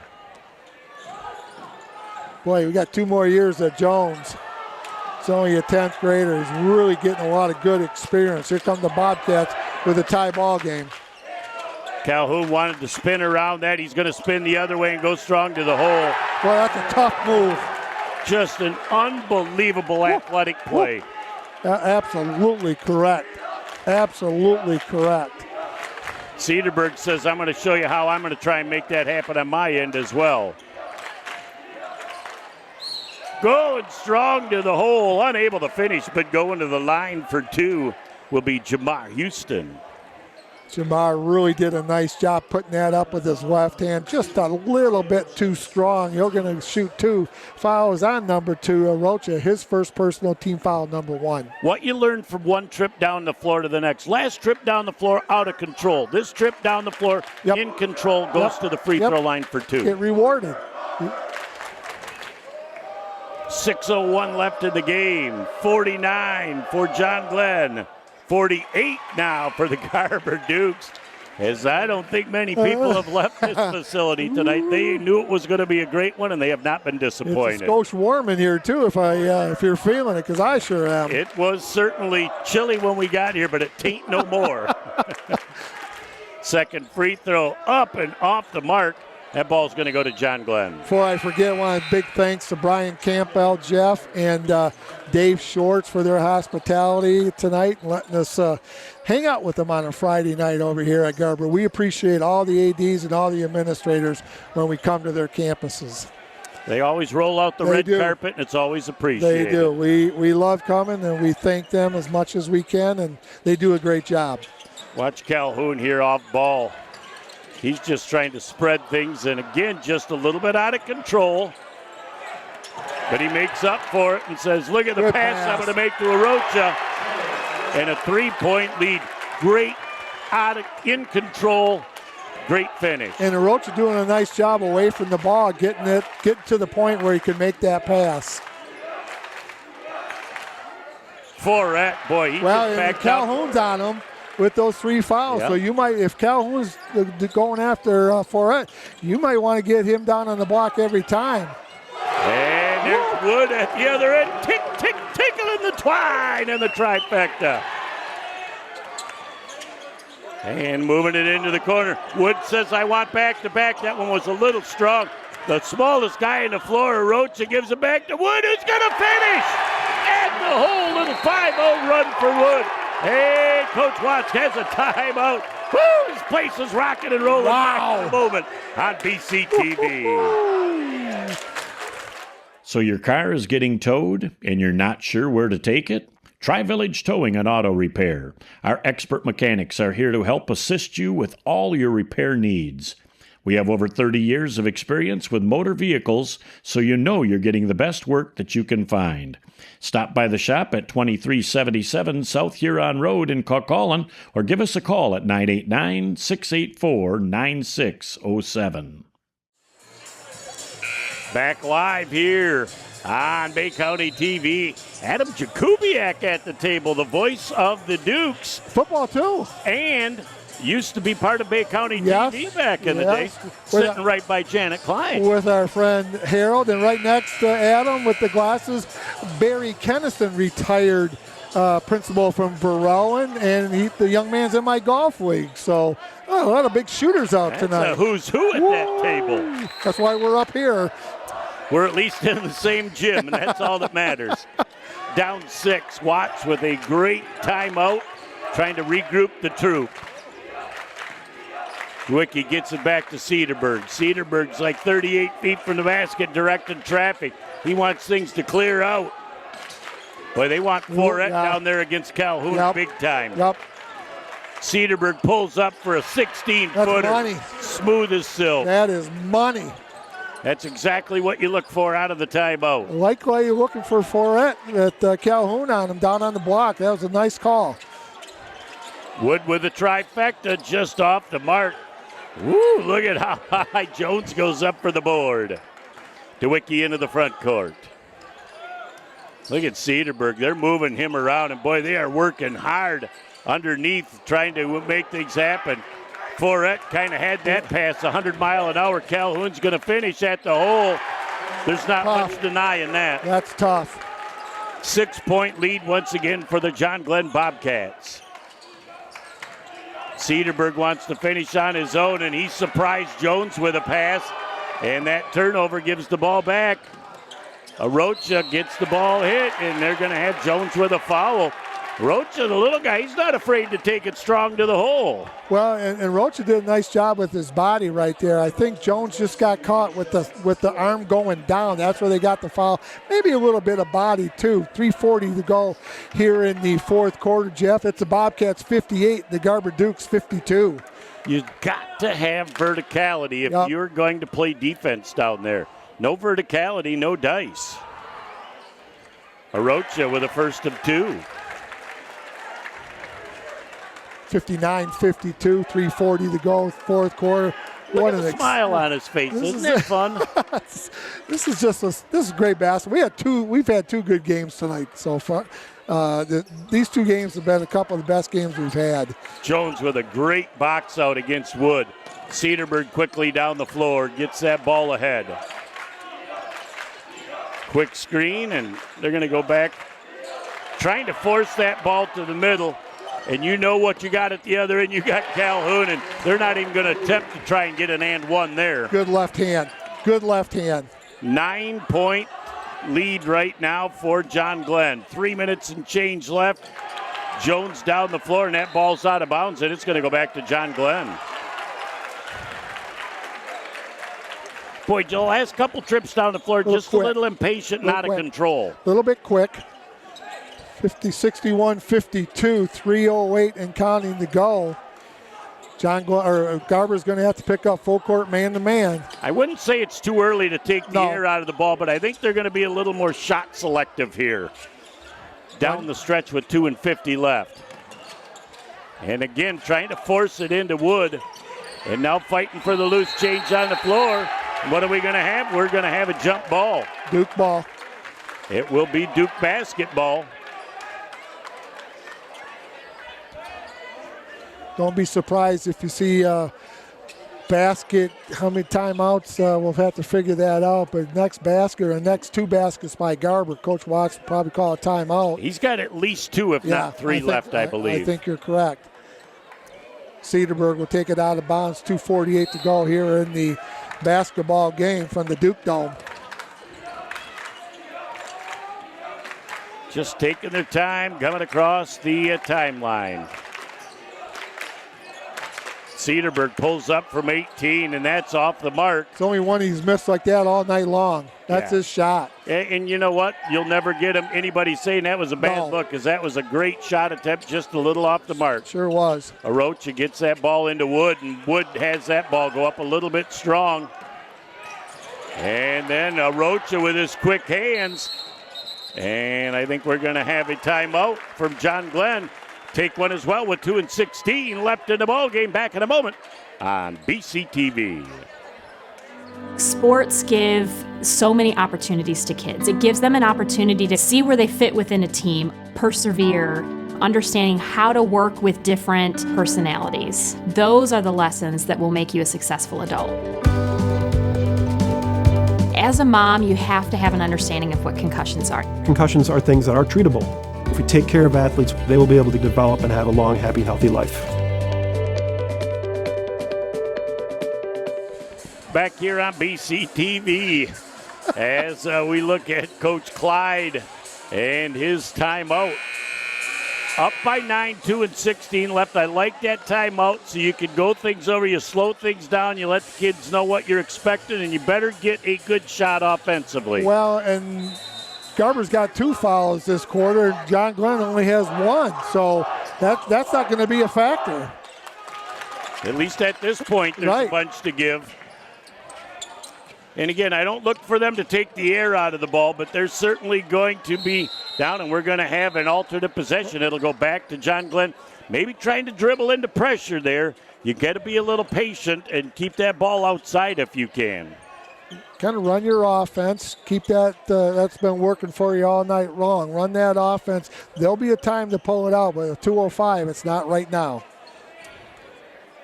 Speaker 2: Boy, we got 2 more years of Jones. It's only a 10th grader. He's really getting a lot of good experience. Here come the Bobcats with a tie ball game.
Speaker 1: Calhoun wanted to spin around that. He's going to spin the other way and go strong to the hole.
Speaker 2: Boy, that's a tough move.
Speaker 1: Just an unbelievable athletic play.
Speaker 2: Absolutely correct. Absolutely correct.
Speaker 1: Cedarburg says, I'm going to show you how I'm going to try and make that happen on my end as well. Going strong to the hole, unable to finish, but going to the line for 2 will be Jamar Houston.
Speaker 2: Jamar really did a nice job putting that up with his left hand, just a little bit too strong. You're going to shoot 2 fouls on number 2, Arocha, his first personal team foul, number 1.
Speaker 1: What you learn from one trip down the floor to the next. Last trip down the floor, out of control. This trip down the floor, in control, goes to the free throw line for 2.
Speaker 2: Get rewarded.
Speaker 1: 6:01 left in the game. 49 for John Glenn. 48 now for the Garber Dukes, as I don't think many people have left this facility tonight. They knew it was going to be a great one, and they have not been disappointed.
Speaker 2: It's a skosh warm in here, too, if you're feeling it, because I sure am.
Speaker 1: It was certainly chilly when we got here, but it tain't no more. Second free throw up and off the mark. That ball's going to go to John Glenn.
Speaker 2: Before I forget, one big thanks to Brian Campbell, Jeff, and Dave Shorts for their hospitality tonight and letting us hang out with them on a Friday night over here at Garber. We appreciate all the ADs and all the administrators when we come to their campuses.
Speaker 1: They always roll out the red carpet, and it's always appreciated.
Speaker 2: They do. We love coming, and we thank them as much as we can, and they do a great job.
Speaker 1: Watch Calhoun here off ball. He's just trying to spread things, and again, just a little bit out of control. But he makes up for it and says, look at the pass I'm going to make to Arocha. And a 3-point lead. Great in control. Great finish.
Speaker 2: And Arocha doing a nice job away from the ball, getting to the point where he can make that pass.
Speaker 1: Forret, boy, he just backed
Speaker 2: Calhoun's on him with those 3 fouls.
Speaker 1: Yep.
Speaker 2: So you might, if Calhoun's going after Forret, you might want to get him down on the block every time.
Speaker 1: And there's Wood at the other end. Tick, tick, tickling the twine and the trifecta. And moving it into the corner. Wood says, I want back-to-back. That one was a little strong. The smallest guy in the floor, Arocha, gives it back to Wood, who's going to finish. And the whole little 5-0 run for Wood. Hey, Coach Watts has a timeout. Woo, this place is rocking and rolling back in the moment on BCTV.
Speaker 7: So your car is getting towed and you're not sure where to take it? Try Village Towing and Auto Repair. Our expert mechanics are here to help assist you with all your repair needs. We have over 30 years of experience with motor vehicles, so you know you're getting the best work that you can find. Stop by the shop at 2377 South Huron Road in Coquitlam or give us a call at 989-684-9607.
Speaker 1: Back live here on Bay County TV. Adam Jakubiak at the table, the voice of the Dukes.
Speaker 2: Football, too.
Speaker 1: And used to be part of Bay County TV back in the day. Sitting right by Janet Klein.
Speaker 2: With our friend Harold. And right next to Adam with the glasses, Barry Kennison, retired principal from Berrien. And the young man's in my golf league. So a lot of big shooters out tonight.
Speaker 1: That's a who's who at that table.
Speaker 2: That's why we're up here.
Speaker 1: We're at least in the same gym, and that's all that matters. Down 6, Watts with a great timeout, trying to regroup the troop. Wicki gets it back to Cedarburg. Cedarburg's like 38 feet from the basket, directing traffic. He wants things to clear out. Boy, they want Forret down there against Calhoun big time. Cedarburg pulls up for a 16-footer.
Speaker 2: That's money.
Speaker 1: Smooth as silk.
Speaker 2: That is money.
Speaker 1: That's exactly what you look for out of the timeout.
Speaker 2: Likely you're looking for Forret at Calhoun on him down on the block. That was a nice call.
Speaker 1: Wood with a trifecta just off the mark. Woo, look at how high Jones goes up for the board. DeWicki into the front court. Look at Cedarburg. They're moving him around, and boy, they are working hard underneath trying to make things happen. Forret kind of had that pass 100 mile an hour. Calhoun's going to finish at the hole. There's not much denying that.
Speaker 2: That's tough.
Speaker 1: 6-point lead once again for the John Glenn Bobcats. Cedarburg wants to finish on his own, and he surprised Jones with a pass, and that turnover gives the ball back. Arocha gets the ball hit, and they're going to have Jones with a foul. Rocha, the little guy, he's not afraid to take it strong to the hole.
Speaker 2: Well, and Rocha did a nice job with his body right there. I think Jones just got caught with the arm going down. That's where they got the foul. Maybe a little bit of body, too. 3:40 to go here in the fourth quarter, Jeff. It's the Bobcats 58, the Garber Dukes 52.
Speaker 1: You've got to have verticality if you're going to play defense down there. No verticality, no dice. Arocha with a first of 2.
Speaker 2: 59-52, 3:40 to go, fourth quarter.
Speaker 1: Look at the smile on his face. Isn't it fun?
Speaker 2: This is great basketball. We've had 2 good games tonight so far. These 2 games have been a couple of the best games we've had.
Speaker 1: Jones with a great box out against Wood. Cedarburg quickly down the floor, gets that ball ahead. Quick screen, and they're going to go back, trying to force that ball to the middle. And you know what you got at the other end. You got Calhoun, and they're not even going to attempt to try and get an and one there.
Speaker 2: Good left hand. Good left hand.
Speaker 1: 9-point lead right now for John Glenn. 3 minutes and change left. Jones down the floor, and that ball's out of bounds, and it's going to go back to John Glenn. point. The last couple trips down the floor, just
Speaker 2: quick.
Speaker 1: a little impatient, not in control.
Speaker 2: A little bit quick. 50-61, 52, 3:08 and counting to go. Garber's going to have to pick up full court man-to-man.
Speaker 1: I wouldn't say it's too early to take the air out of the ball, but I think they're going to be a little more shot selective here. Down the stretch with 2:50 left. And again, trying to force it into Wood. And now fighting for the loose change on the floor. What are we going to have? We're going to have a jump ball.
Speaker 2: Duke ball.
Speaker 1: It will be Duke basketball.
Speaker 2: Don't be surprised if you see basket. How many timeouts? We'll have to figure that out. But next basket or next 2 baskets by Garber, Coach Watts will probably call a timeout.
Speaker 1: He's got at least 2, if not 3 left, I believe.
Speaker 2: I think you're correct. Cedarburg will take it out of bounds. 2:48 to go here in the basketball game from the Duke Dome.
Speaker 1: Just taking their time, coming across the timeline. Cedarburg pulls up from 18, and that's off the mark.
Speaker 2: It's only one he's missed like that all night long. That's his shot.
Speaker 1: And you know what? You'll never get him anybody saying that was a bad look, because that was a great shot attempt, just a little off the mark.
Speaker 2: Sure was.
Speaker 1: Arocha gets that ball into Wood, and Wood has that ball go up a little bit strong. And then Arocha with his quick hands. And I think we're going to have a timeout from John Glenn. Take one as well with 2:16 left in the ball game. Back in a moment on BCTV.
Speaker 11: Sports give so many opportunities to kids. It gives them an opportunity to see where they fit within a team, persevere, understanding how to work with different personalities. Those are the lessons that will make you a successful adult. As a mom, you have to have an understanding of what concussions are.
Speaker 12: Concussions are things that are treatable. If we take care of athletes, they will be able to develop and have a long, happy, healthy life.
Speaker 1: Back here on BCTV as we look at Coach Clyde and his timeout. Up by 9, 2:16 left. I like that timeout so you can go things over. You slow things down. You let the kids know what you're expecting, and you better get a good shot offensively.
Speaker 2: Well, and Garber's got 2 fouls this quarter. John Glenn only has 1, so that's not going to be a factor.
Speaker 1: At least at this point, there's a bunch to give. And again, I don't look for them to take the air out of the ball, but they're certainly going to be down, and we're going to have an alternate possession. It'll go back to John Glenn, maybe trying to dribble into pressure there. You got to be a little patient and keep that ball outside if you can.
Speaker 2: Kind of run your offense. Keep that. That's been working for you all night long. Run that offense. There'll be a time to pull it out, but at 2:05, it's not right now.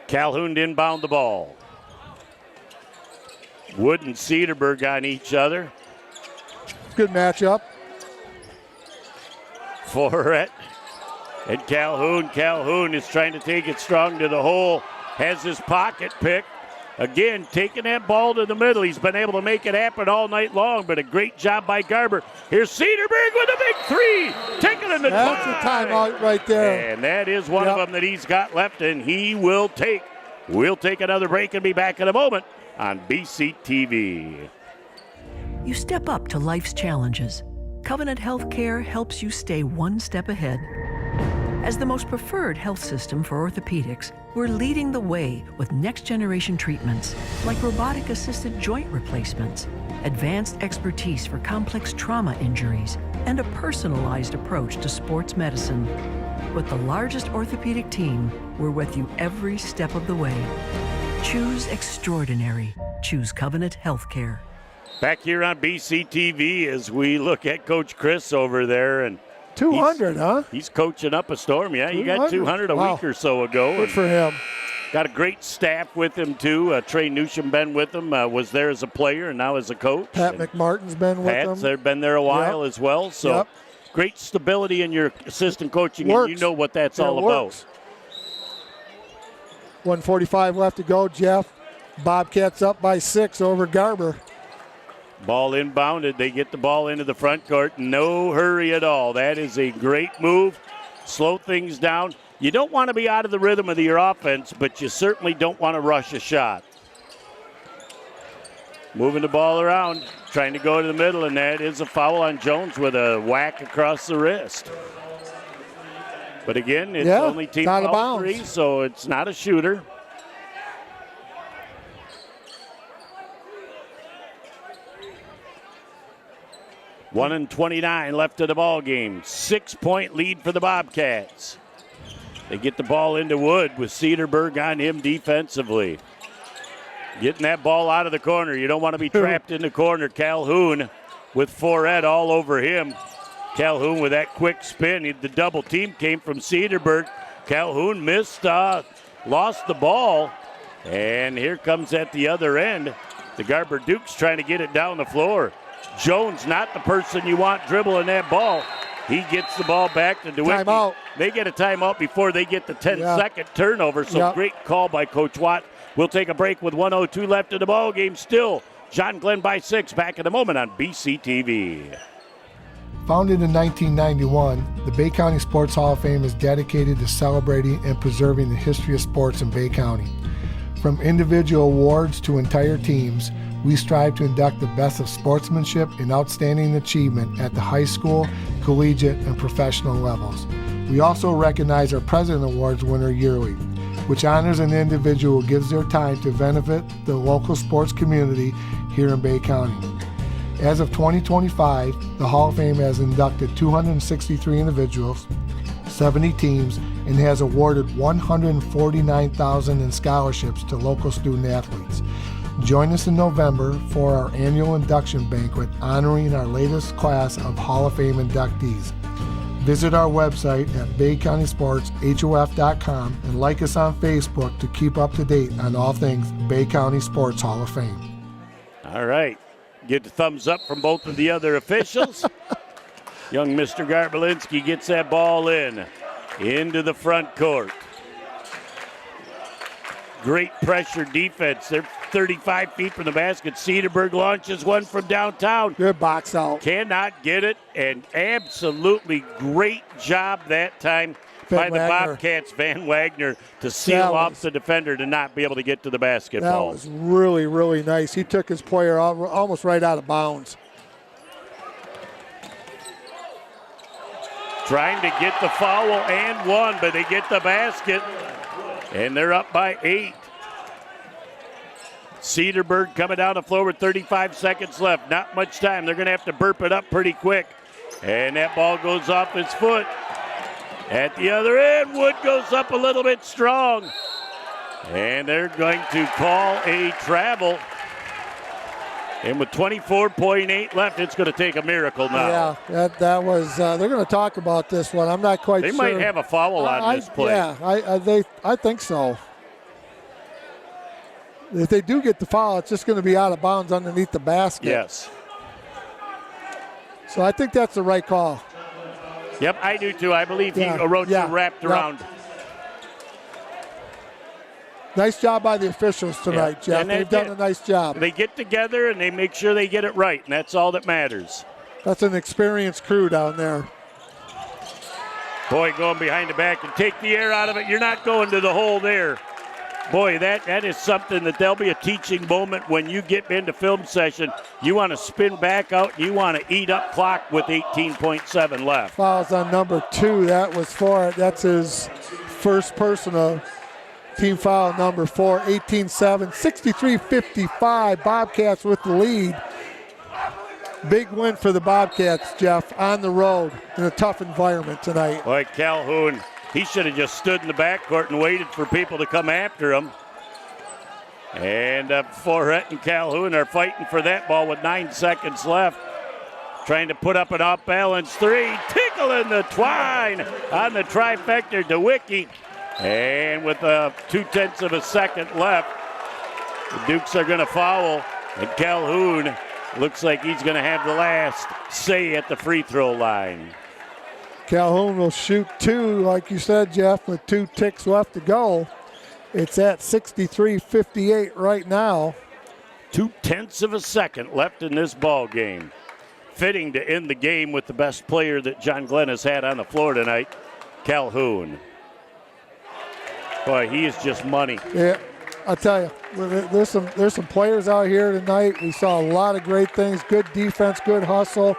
Speaker 1: Calhoun inbound the ball. Wood and Cedarburg on each other.
Speaker 2: Good matchup.
Speaker 1: For it. And Calhoun is trying to take it strong to the hole. Has his pocket pick. Again, taking that ball to the middle. He's been able to make it happen all night long, but a great job by Garber. Here's Cedarburg with a big 3. Taking him to
Speaker 2: That's a timeout right there.
Speaker 1: And that is one of them that he's got left, and he will take. We'll take another break and be back in a moment on BCTV.
Speaker 3: You step up to life's challenges. Covenant Healthcare helps you stay one step ahead. As the most preferred health system for orthopedics, we're leading the way with next-generation treatments like robotic-assisted joint replacements, advanced expertise for complex trauma injuries, and a personalized approach to sports medicine. With the largest orthopedic team, we're with you every step of the way. Choose extraordinary. Choose Covenant Healthcare.
Speaker 1: Back here on BCTV as we look at Coach Chris over there. And
Speaker 2: 200,
Speaker 1: he's coaching up a storm. Yeah, he got 200 a week or so ago.
Speaker 2: Good for him.
Speaker 1: Got a great staff with him, too. Trey Newsham been with him, was there as a player and now as a coach.
Speaker 2: Pat McMartin's been with him.
Speaker 1: Pat's been there a while as well. So great stability in your assistant coaching, and you know what that's all about.
Speaker 2: 1:45 left to go, Jeff. Bobcats up by 6 over Garber.
Speaker 1: Ball inbounded. They get the ball into the front court. No hurry at all. That is a great move. Slow things down. You don't want to be out of the rhythm of your offense, but you certainly don't want to rush a shot. moving the ball around, trying to go to the middle, and that is a foul on Jones with a whack across the wrist. But again, it's only team foul 3, so it's not a shooter. One and 29 left of the ball game. 6-point lead for the Bobcats. They get the ball into Wood with Cedarburg on him defensively. Getting that ball out of the corner. You don't want to be trapped in the corner. Calhoun with Forret all over him. Calhoun with that quick spin. The double team came from Cedarburg. Calhoun missed, lost the ball. And here comes at the other end. The Garber Dukes trying to get it down the floor. Jones, not the person you want dribbling that ball. He gets the ball back to DeWitt.
Speaker 2: Timeout.
Speaker 1: They get a timeout before they get the 10-second turnover, so great call by Coach Watt. We'll take a break with 1:02 left in the ball game. Still, John Glenn by 6. Back in a moment on BCTV.
Speaker 2: Founded in 1991, the Bay County Sports Hall of Fame is dedicated to celebrating and preserving the history of sports in Bay County. From individual awards to entire teams, we strive to induct the best of sportsmanship and outstanding achievement at the high school, collegiate, and professional levels. We also recognize our President Awards winner yearly, which honors an individual who gives their time to benefit the local sports community here in Bay County. As of 2025, the Hall of Fame has inducted 263 individuals, 70 teams, and has awarded $149,000 in scholarships to local student athletes. Join us in November for our annual induction banquet honoring our latest class of Hall of Fame inductees. Visit our website at BayCountySportsHOF.com and like us on Facebook to keep up to date on all things Bay County Sports Hall of Fame.
Speaker 1: All right. Get the thumbs up from both of the other officials. Young Mr. Garbelinski gets that ball into the front court. Great pressure defense. They're 35 feet from the basket. Cedarburg launches one from downtown.
Speaker 2: Good box out.
Speaker 1: Cannot get it, and absolutely great job that time by the Bobcats, Van Wagner, to seal off the defender to not be able to get to the basketball.
Speaker 2: That was really, really nice. He took his player almost right out of bounds.
Speaker 1: Trying to get the foul and one, but they get the basket, and they're up by 8. Cedarburg coming down the floor with 35 seconds left. Not much time. They're going to have to burp it up pretty quick. And that ball goes off his foot. At the other end, Wood goes up a little bit strong. And they're going to call a travel. And with 24.8 left, it's going to take a miracle now.
Speaker 2: Yeah, that was. They're going to talk about this one. I'm not quite sure.
Speaker 1: They might have a foul on this play.
Speaker 2: Yeah, I think so. If they do get the foul, it's just going to be out of bounds underneath the basket.
Speaker 1: Yes.
Speaker 2: So I think that's the right call.
Speaker 1: Yep, I do too. I believe Orochi wrapped around.
Speaker 2: Nice job by the officials tonight, Jeff. They've done a nice job.
Speaker 1: They get together and they make sure they get it right, and that's all that matters.
Speaker 2: That's an experienced crew down there.
Speaker 1: Boy, going behind the back and take the air out of it. You're not going to the hole there. Boy, that is something that there'll be a teaching moment when you get into film session. You want to spin back out. You want to eat up clock with 18.7 left.
Speaker 2: Fouls on number 2. That was for it. That's his first personal team foul, number 4, 18-7, 63-55. Bobcats with the lead. Big win for the Bobcats, Jeff, on the road in a tough environment tonight.
Speaker 1: Boy, Calhoun, he should have just stood in the backcourt and waited for people to come after him. And Forret and Calhoun are fighting for that ball with 9 seconds left. Trying to put up an off-balance 3. Tickling the twine on the trifecta to Wiki. And with 0.2 of a second left, the Dukes are going to foul. And Calhoun looks like he's going to have the last say at the free throw line.
Speaker 2: Calhoun will shoot 2, like you said, Jeff, with 2 ticks left to go. It's at 63-58 right now.
Speaker 1: 0.2 of a second left in this ball game. Fitting to end the game with the best player that John Glenn has had on the floor tonight, Calhoun. Boy, he is just money.
Speaker 2: Yeah, I'll tell you, there's some players out here tonight. We saw a lot of great things, good defense, good hustle.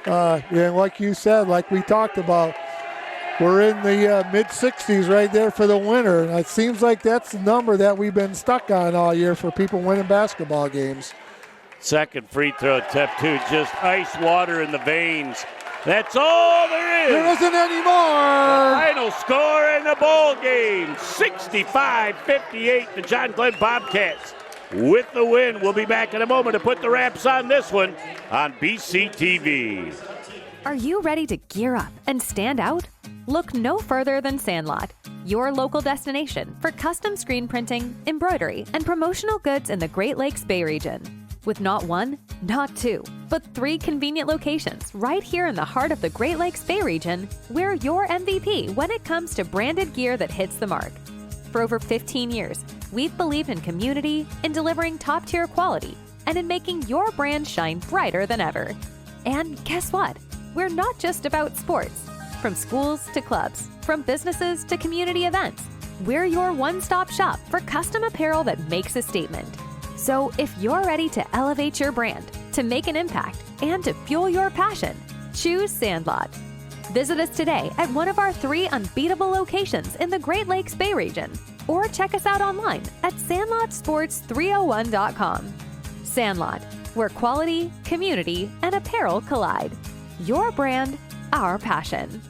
Speaker 2: And like you said, like we talked about, we're in the mid-60s right there for the winner. And it seems like that's the number that we've been stuck on all year for people winning basketball games.
Speaker 1: Second free throw attempt, too. Just ice water in the veins. That's all there is.
Speaker 2: There isn't any more.
Speaker 1: The final score in the ball game, 65-58, the John Glenn Bobcats with the win. We'll be back in a moment to put the wraps on this one on BCTV.
Speaker 9: Are you ready to gear up and stand out? Look no further than Sandlot, your local destination for custom screen printing, embroidery, and promotional goods in the Great Lakes Bay region. With not one, not two, but 3 convenient locations right here in the heart of the Great Lakes Bay region, we're your MVP when it comes to branded gear that hits the mark. For over 15 years, we've believed in community, in delivering top-tier quality, and in making your brand shine brighter than ever. And guess what? We're not just about sports. From schools to clubs, from businesses to community events, we're your one-stop shop for custom apparel that makes a statement. So if you're ready to elevate your brand, to make an impact, and to fuel your passion, choose Sandlot. Visit us today at one of our 3 unbeatable locations in the Great Lakes Bay region, or check us out online at sandlotsports301.com. Sandlot, where quality, community, and apparel collide. Your brand, our passion.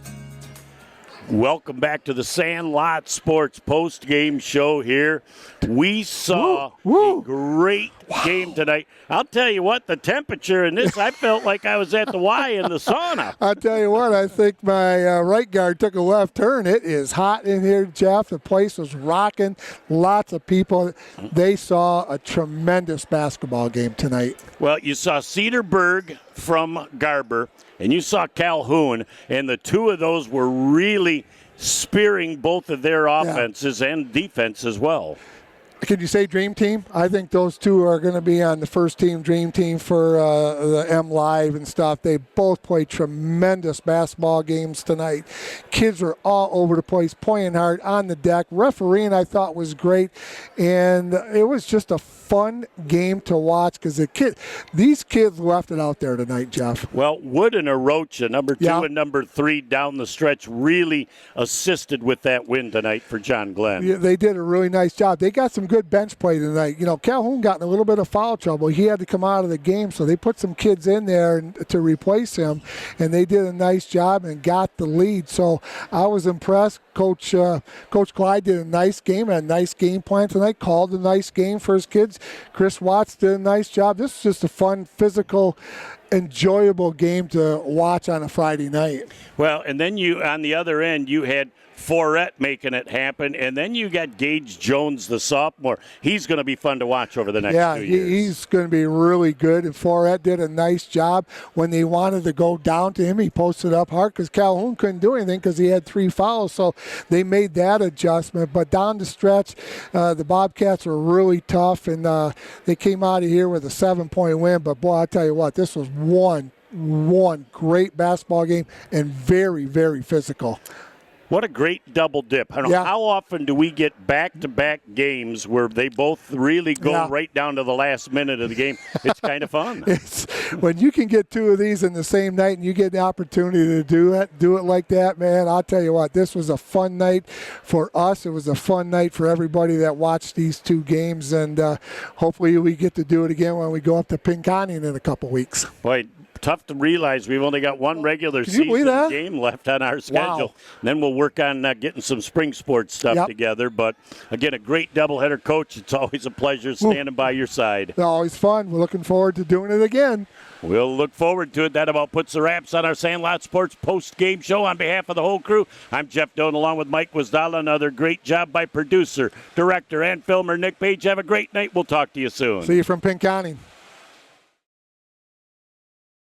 Speaker 1: Welcome back to the Sandlot Sports post-game show here. We saw a great game tonight. I'll tell you what, the temperature in this, I felt like I was at the Y in the sauna.
Speaker 2: I'll tell you what, I think my right guard took a left turn. It is hot in here, Jeff. The place was rocking. Lots of people. They saw a tremendous basketball game tonight.
Speaker 1: Well, you saw Cedarburg from Garber, and you saw Calhoun, and the two of those were really spearing both of their offenses and defense as well.
Speaker 2: Could you say Dream Team? I think those two are going to be on the first team Dream Team for the M Live and stuff. They both played tremendous basketball games tonight. Kids were all over the place, playing hard on the deck. Refereeing, I thought, was great, and it was just a fun game to watch because these kids left it out there tonight, Jeff.
Speaker 1: Well, Wood and Arocha, number 2 and number 3 down the stretch, really assisted with that win tonight for John Glenn.
Speaker 2: Yeah, they did a really nice job. They got some good bench play tonight. You know, Calhoun got in a little bit of foul trouble. He had to come out of the game, so they put some kids in there to replace him, and they did a nice job and got the lead. So I was impressed. Coach Clyde did a nice game, had a nice game plan tonight, called a nice game for his kids. Chris Watts did a nice job. This is just a fun, physical, enjoyable game to watch on a Friday night.
Speaker 1: Well, and then you, on the other end, you had Forret making it happen, and then you got Gage Jones, the sophomore. He's going to be fun to watch over the next 2 years.
Speaker 2: He's going to be really good, and Forret did a nice job. When they wanted to go down to him, he posted up hard because Calhoun couldn't do anything because he had 3 fouls, so they made that adjustment. But down the stretch, the Bobcats were really tough, and they came out of here with a 7-point win. But, boy, I tell you what, this was one great basketball game and very, very physical.
Speaker 1: What a great double dip. How often do we get back-to-back games where they both really go right down to the last minute of the game? It's kind of fun.
Speaker 2: When you can get 2 of these in the same night and you get the opportunity to do it like that, man, I'll tell you what, this was a fun night for us. It was a fun night for everybody that watched these 2 games, and hopefully we get to do it again when we go up to Pinconning in a couple weeks.
Speaker 1: Boy, tough to realize we've only got one regular season game left on our schedule.
Speaker 2: Wow.
Speaker 1: Then we'll work on getting some spring sports stuff together. But, again, a great doubleheader, Coach. It's always a pleasure standing by your side.
Speaker 2: It's always fun. We're looking forward to doing it again.
Speaker 1: We'll look forward to it. That about puts the wraps on our Sandlot Sports post-game show. On behalf of the whole crew, I'm Jeff Doan along with Mike Wisdala. Another great job by producer, director, and filmer Nick Page. Have a great night. We'll talk to you soon.
Speaker 2: See you from Pinconning.